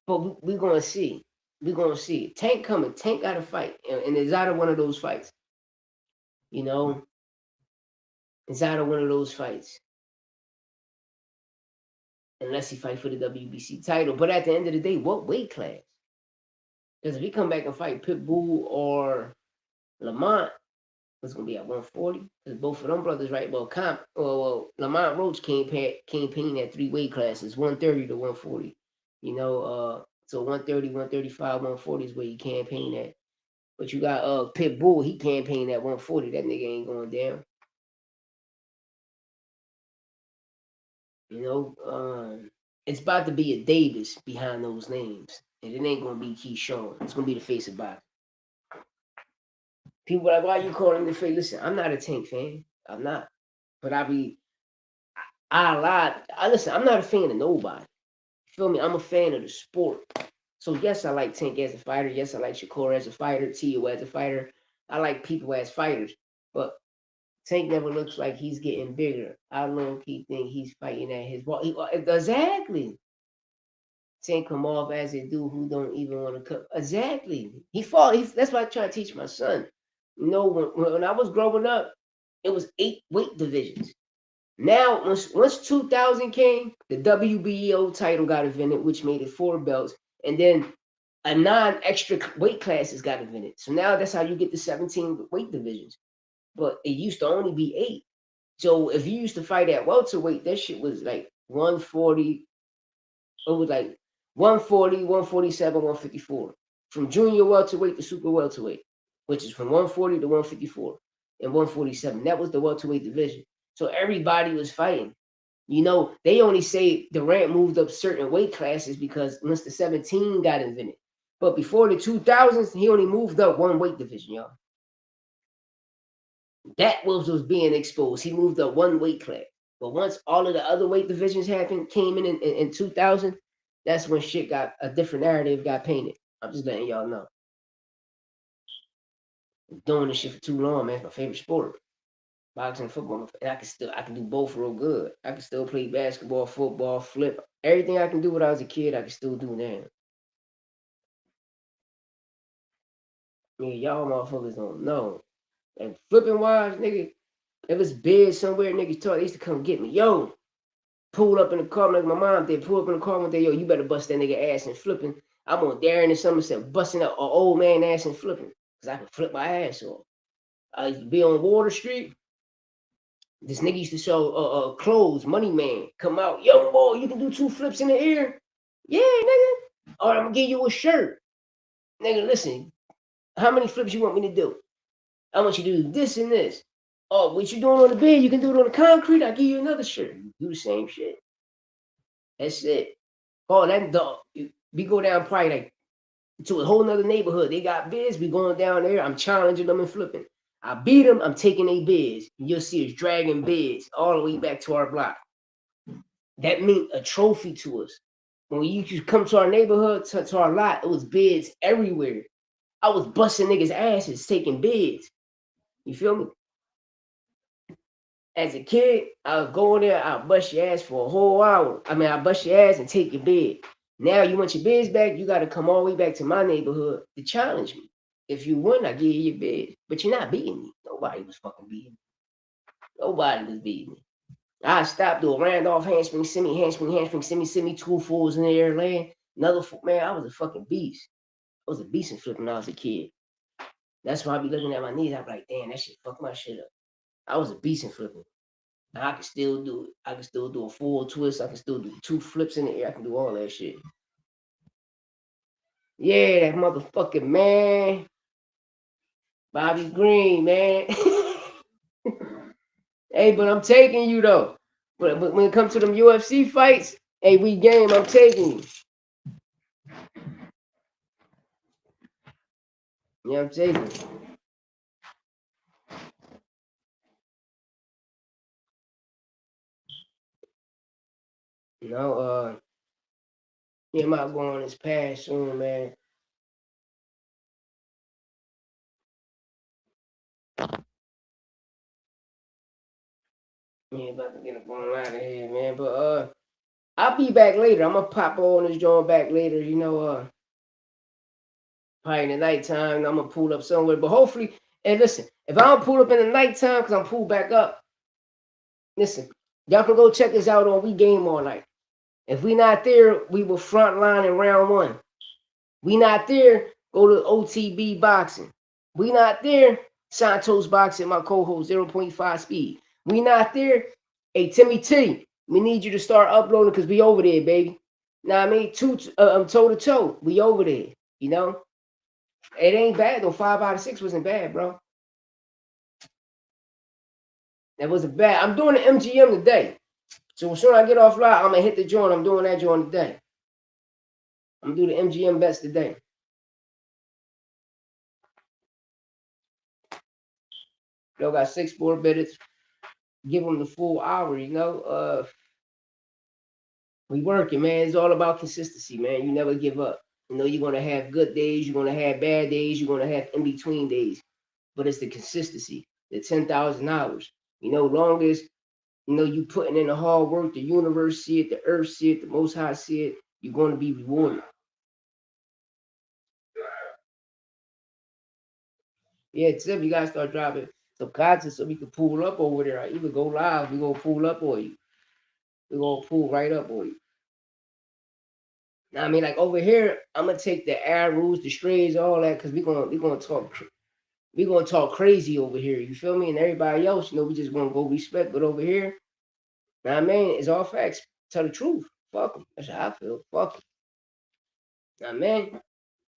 But we're going to see. We're going to see. Tank coming. Tank got to fight. And it's out of one of those fights. You know, it's out of one of those fights. Unless he fight for the WBC title. But at the end of the day, what weight class? Because if he come back and fight Pitbull or Lamont, it's gonna be at 140. Because both of them brothers, right? Well, Lamont Roach campaign at 3 weight classes, 130 to 140. You know, so 130, 135, 140 is where he campaign at. But you got Pitbull, he campaigned at 140. That nigga ain't going down. You know, it's about to be a Davis behind those names. And it ain't gonna be Keyshawn. It's gonna be the face of boxing. People are like, why you calling the face? Listen, I'm not a Tank fan. I'm not. But I listen, I'm not a fan of nobody. You feel me? I'm a fan of the sport. So yes, I like Tank as a fighter. Yes, I like Shakur as a fighter, Tio as a fighter. I like people as fighters. But Tank never looks like he's getting bigger. I low-key think he's fighting at his wall. Exactly. Tank come off as a dude who don't even want to cut. Exactly. That's why I try to teach my son. You know, when I was growing up, it was 8 weight divisions. Now, once 2000 came, the WBO title got invented, which made it 4 belts. And then a non-extra weight classes got invented. So now that's how you get the 17 weight divisions. But it used to only be 8. So if you used to fight at welterweight, that shit was like 140. It was like 140, 147, 154. From junior welterweight to super welterweight, which is from 140 to 154 and 147. That was the welterweight division. So everybody was fighting. You know, they only say Durant moved up certain weight classes because once the 17 got invented. But before the 2000s, he only moved up one weight division, y'all. That was being exposed. He moved up one weight class. But once all of the other weight divisions came in 2000, that's when shit got a different narrative got painted. I'm just letting y'all know. I'm doing this shit for too long, man. It's my favorite sport. Boxing, football, and I can do both real good. I can still play basketball, football, flip. Everything I can do when I was a kid, I can still do now. Yeah, y'all motherfuckers don't know. And flipping wise, nigga, if it's big somewhere, niggas talk, they used to come get me. Yo, pull up in the car like my mom did. Pull up in the car one day, yo, you better bust that nigga ass and flipping. I'm on Darren and Somerset busting up an old man ass and flipping. Cause I can flip my ass off. I used to be on Water Street. This nigga used to show clothes, Money Man. Come out, yo boy, you can do 2 flips in the air. Yeah, nigga. All right, I'm gonna give you a shirt. Nigga, listen, how many flips you want me to do? I want you to do this and this. Oh, what you doing on the bed? You can do it on the concrete. I'll give you another shirt. You do the same shit. That's it. Oh, that dog. We go down probably like to a whole nother neighborhood. They got bids. We going down there. I'm challenging them and flipping. I beat them. I'm taking their bids. You'll see us dragging bids all the way back to our block. That meant a trophy to us. When you come to our neighborhood, to our lot, it was bids everywhere. I was busting niggas' asses, taking bids. You feel me? As a kid, I would go in there, I'll bust your ass for a whole hour. I mean, I'll bust your ass and take your bid. Now you want your bids back, you got to come all the way back to my neighborhood to challenge me. If you win, I give you your bid. But you're not beating me. Nobody was fucking beating me. Nobody was beating me. I stopped doing Randolph handspring, semi, 2 fools in the air land. Another fool, man, I was a fucking beast. I was a beast in flipping when I was a kid. That's why I be looking at my knees. I be like, damn, that shit fucked my shit up. I was a beast in flipping. I can still do it. I can still do a full twist. I can still do 2 flips in the air. I can do all that shit. Yeah, that motherfucking man. Bobby Green, man. Hey, but I'm taking you though. But when it comes to them UFC fights, hey, we game, I'm taking you. Yeah, I'm taking you. You know, he might go on his pass soon, man. Yeah, about to get up on out of here, man. But I'll be back later. I'm gonna pop on this joint back later, you know, probably in the nighttime. I'm gonna pull up somewhere. But hopefully, and listen, if I don't pull up in the nighttime because I'm pulled back up, listen, y'all can go check us out on We Game All Night. If we not there, we will front line in round 1. We not there, go to OTB Boxing. We not there, Santos Boxing, my co-host, 0.5 speed. We not there, hey, Timmy T, we need you to start uploading because we over there, baby. Now, I mean, toe to toe, we over there, you know? It ain't bad, though. 5 out of 6 wasn't bad, bro. That wasn't bad. I'm doing the MGM today. So as soon as I get off live, I'm going to hit the joint. I'm doing that joint today. I'm going to do the MGM bets today. Yo, got 6 more minutes. Give them the full hour, you know? We working, man. It's all about consistency, man. You never give up. You know, you're going to have good days. You're going to have bad days. You're going to have in-between days. But it's the consistency, the 10,000 hours. You know, long as, you know, you putting in the hard work, the universe see it, the earth see it, the Most High see it, you're going to be rewarded. Yeah, Tim, you got to start dropping some content so we can pull up over there. I either go live, we're going to pull up on you. We're going to pull right up on you. Now, I mean, like over here, I'm going to take the arrows, the strays, all that, because we're gonna talk crazy over here. You feel me? And everybody else, you know, we just gonna go respect. But over here, now I mean, it's all facts. Tell the truth. Fuck them. That's how I feel. Fuck them. I mean,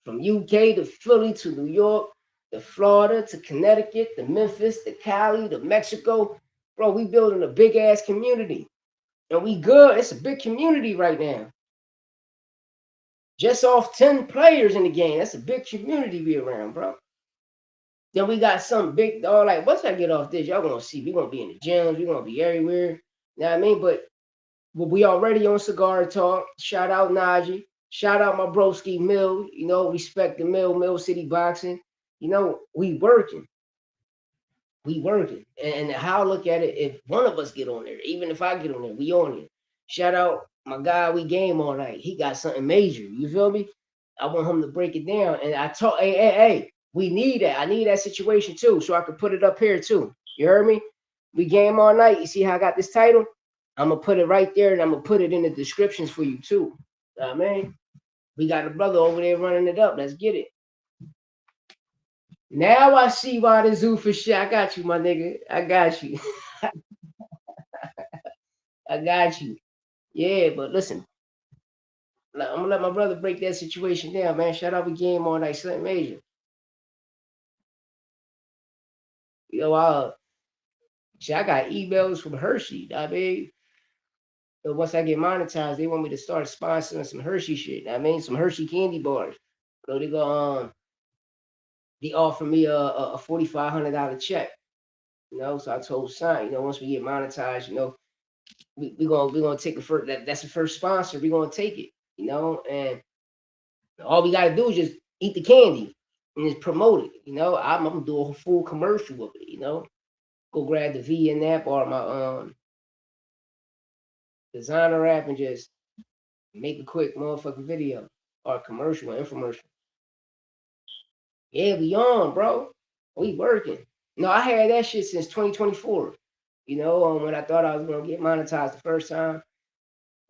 from UK to Philly to New York to Florida to Connecticut to Memphis to Cali to Mexico. Bro, we building a big ass community. And we good. It's a big community right now. Just off 10 players in the game. That's a big community we around, bro. Then we got some big dog. Like, once I get off this, y'all gonna see. We gonna be in the gyms. We gonna be everywhere. You know what I mean? But we already on Cigar Talk. Shout out Najee. Shout out my broski Mill. You know, respect the Mill City Boxing. You know, we working. We working. And how I look at it, if one of us get on there, even if I get on there, we on it. Shout out my guy we game all night. He got something major. You feel me? I want him to break it down. And I told, hey, we need that. I need that situation too, so I can put it up here too. You heard me? We game all night. You see how I got this title? I'm gonna put it right there, and I'm gonna put it in the descriptions for you too. You know what I mean? We got a brother over there running it up. Let's get it. Now I see why the zoo for shit. I got you, my nigga. I got you. I got you. Yeah, but listen, I'm gonna let my brother break that situation down, man. Shout out the game all night, something major. You know, see, I got emails from Hershey. I mean, so once I get monetized, they want me to start sponsoring some Hershey shit. I mean, some Hershey candy bars. So they offer me a $4,500 check. You know, so I told Son, you know, once we get monetized, you know, we gonna take the first that's the first sponsor. We're gonna take it, you know, and all we gotta do is just eat the candy and just promote it, you know. I'm gonna do a full commercial of it, you know. Go grab the V and app or my designer app and just make a quick motherfucking video or commercial or infomercial. Yeah, we on, bro. We working. No, I had that shit since 2024. You know, when I thought I was gonna get monetized the first time,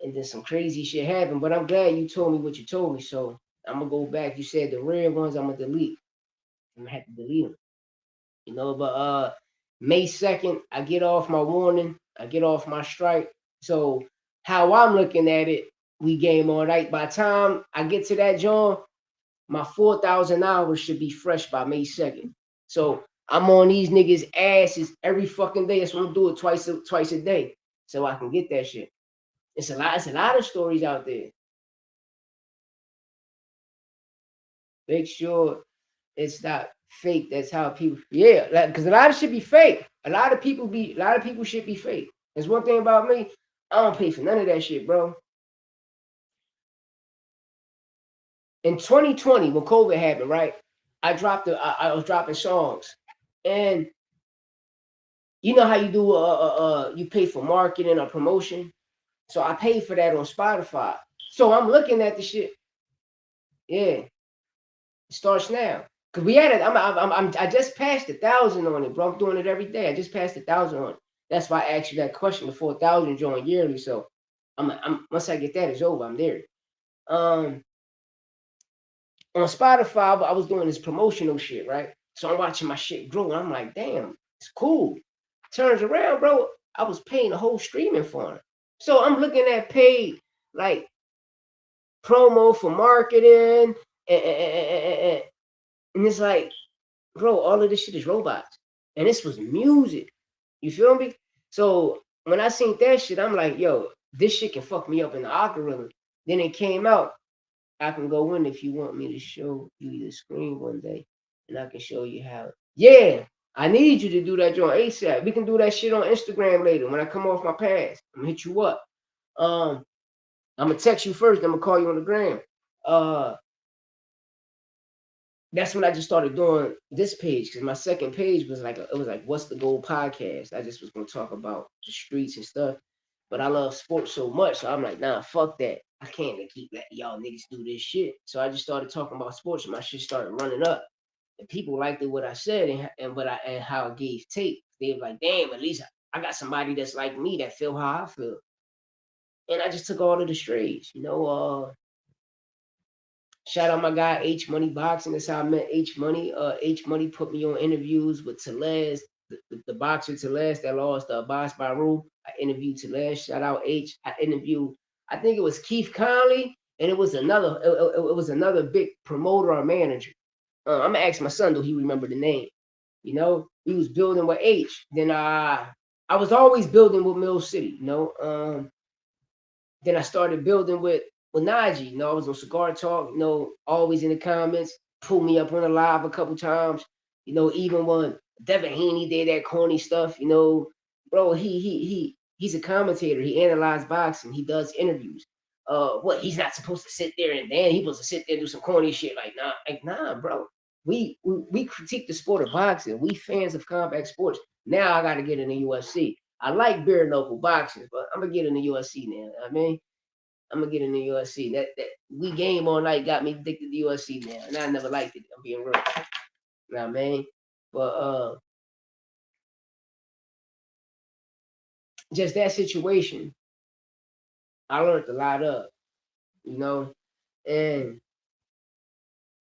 and then some crazy shit happened. But I'm glad you told me what you told me, so I'm gonna go back. You said the rare ones I'm gonna delete. I'm gonna have to delete them. You know, but May 2nd, I get off my warning. I get off my strike. So how I'm looking at it, we game all night. By the time I get to that joint, my 4,000 hours should be fresh by May 2nd. So I'm on these niggas' asses every fucking day. That's what I'm doing twice a day. So I can get that shit. It's a lot of stories out there. Make sure it's not fake. That's how people, yeah, because a lot of shit be fake. A lot of people should be fake. There's one thing about me, I don't pay for none of that shit, bro. In 2020, when COVID happened, right? I was dropping songs, and you know how you do you pay for marketing or promotion. So I paid for that on Spotify. So I'm looking at the shit. Yeah, it starts now. Cause we had it. I just passed 1,000 on it, bro. I'm doing it every day. I just passed 1,000 on it. That's why I asked you that question. The 4,000 join yearly. So I'm once I get that, it's over. I'm there. Um, on Spotify, I was doing this promotional shit, right? So I'm watching my shit grow, and I'm like, damn, it's cool. Turns around, bro. I was paying the whole streaming for it. So I'm looking at paid like promo for marketing, and it's like, bro, all of this shit is robots, and this was music. You feel me? So when I seen that shit, I'm like, yo, this shit can fuck me up in the algorithm. Then it came out. I can go in if you want me to show you the screen one day, and I can show you how. Yeah, I need you to do that joint ASAP. We can do that shit on Instagram later when I come off my pass. I'm gonna hit you up. Um, I'm gonna text you first. I'm gonna call you on the gram. Uh, that's when I just started doing this page because my second page was like it was like what's the goal podcast. I just was gonna talk about the streets and stuff, but I love sports so much, so I'm like, nah, fuck that. I can't keep letting y'all niggas do this shit. So I just started talking about sports, and my shit started running up, and people liked it what I said and how I gave tape. They were like, damn, at least I got somebody that's like me that feel how I feel, and I just took all of the strays, you know. Shout out my guy H Money Boxing. That's how I met H Money. H Money put me on interviews with Telez, the boxer Telez that lost the Boss by Rule. I interviewed Telez. Shout out H. I interviewed, I think it was Keith Conley and it was another big promoter or manager. I'm gonna ask my son, do he remember the name? You know, we was building with H. Then I was always building with Mill City. Then I started building with Najee. I was on Cigar Talk. Always in the comments. Pulled me up on the live a couple times. Even when Devin Haney did that corny stuff. Bro, he's a commentator. He analyzes boxing. He does interviews. What he's not supposed to sit there and then he's supposed to sit there and do some corny shit nah, bro. We critique the sport of boxing. We fans of combat sports. Now I got to get in the UFC. I like bare knuckle boxing, but I'm gonna get in the UFC now. I'm gonna get in the UFC. That we game all night got me addicted to the UFC now, and I never liked it. I'm being real. You know what I mean? But just that situation, I learned a lot of, and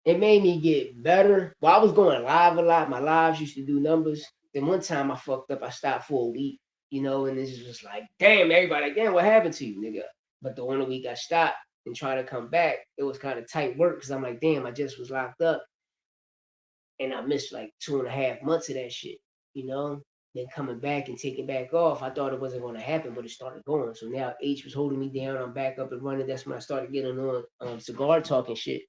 it made me get better. Well, I was going live a lot. My lives used to do numbers. Then one time I fucked up. I stopped for a week, and this was like, damn, everybody, damn, what happened to you, nigga? But the only week I stopped and tried to come back, it was kind of tight work because I'm like, damn, I just was locked up. And I missed like 2.5 months of that shit, Then coming back and taking back off, I thought it wasn't going to happen, but it started going. So now H was holding me down. I'm back up and running. That's when I started getting on cigar talking shit.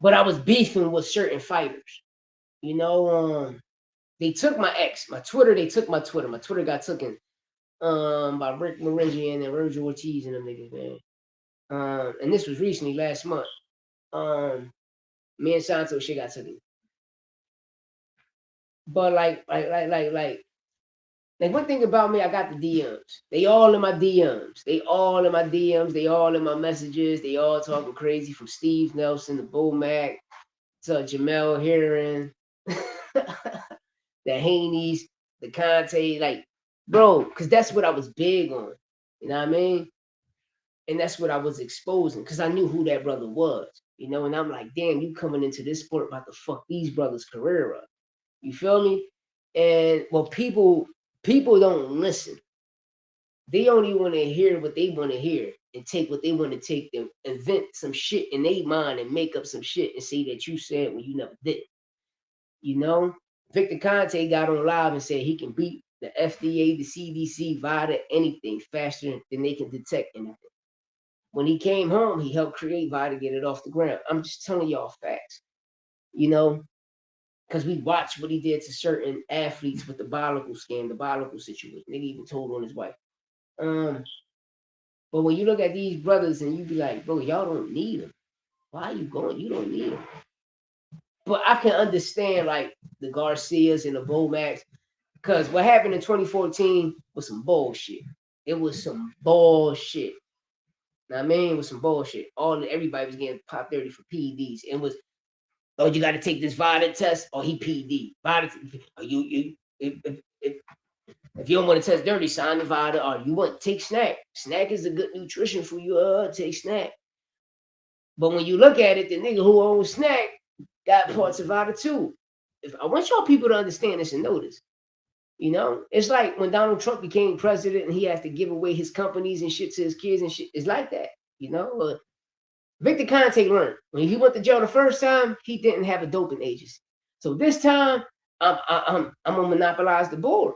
But I was beefing with certain fighters. They took my Twitter. They took my Twitter. My Twitter got taken by Rick Maringian and Virgil Ortiz and them niggas, man. And this was recently, last month. Me and Santo shit got taken. But like one thing about me, I got the DMs. They all in my DMs. They all in my DMs. They all in my messages. They all talking crazy, from Steve Nelson to Bo Mack to Jamel Heron, the Haneys, the Conte, like, bro, because that's what I was big on. You know what I mean? And that's what I was exposing, because I knew who that brother was. And I'm like, damn, you coming into this sport about to fuck these brothers' career up. You feel me? And well, people don't listen. They only want to hear what they want to hear and take what they want to take, and invent some shit in their mind and make up some shit and say that you said when you never did. Victor Conte got on live and said he can beat the FDA, the CDC, VADA, anything faster than they can detect anything. When he came home, he helped create VADA, get it off the ground. I'm just telling y'all facts, because we watched what he did to certain athletes with the biological scam, the biological situation. They even told on his wife. But when you look at these brothers and you be like, bro, y'all don't need them. Why are you going? You don't need them. But I can understand like the Garcias and the Bomacs, because what happened in 2014 was some bullshit. It was some bullshit. Now, I mean, it was some bullshit. Everybody was getting pop 30 for PEDs. It was, oh, you got to take this VADA test, or he PD. VADA, if you don't want to test dirty, sign the VADA, or you want to take snack. Snack is a good nutrition for you. Take snack. But when you look at it, the nigga who owns snack got parts of VADA too. I want y'all people to understand this and know this. It's like when Donald Trump became president and he has to give away his companies and shit to his kids and shit. It's like that, Victor Conte learned when he went to jail the first time, he didn't have a doping agency. So this time, I'm gonna monopolize the board.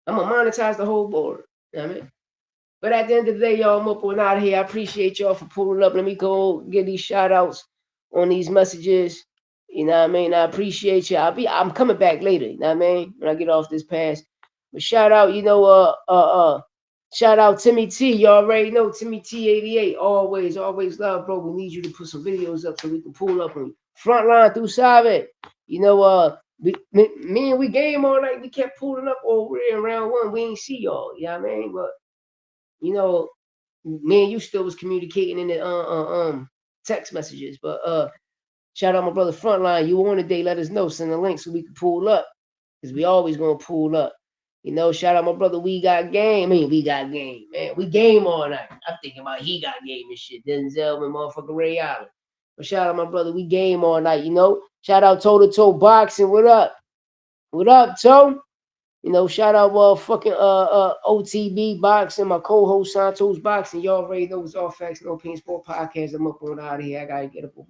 I'm gonna monetize the whole board. You know what I mean? But at the end of the day, y'all, I'm up and out of here. I appreciate y'all for pulling up. Let me go get these shout outs on these messages. You know what I mean? I appreciate you. I'm coming back later. You know what I mean? When I get off this pass. But shout out, shout out Timmy T. You already know Timmy T88. Always love, bro. We need you to put some videos up so we can pull up on you. Frontline through Sabe. Me and we game all night. We kept pulling up over there in round one. We ain't see y'all. You know what I mean? But me and you still was communicating in the text messages. But shout out my brother Frontline. You on today? Let us know. Send a link so we can pull up, because we always gonna pull up. Shout out my brother. We got game. We got game, man. We game all night. I'm thinking about he got game and shit. Denzel and motherfucking Ray Allen. But shout out my brother. We game all night. Shout out Toe to Toe Boxing. What up? What up, Toe? You know, shout out fucking OTB Boxing, my co-host Santos Boxing. Y'all already know it's All Facts No Pain Sport Podcast. I'm up on out of here. I gotta get up.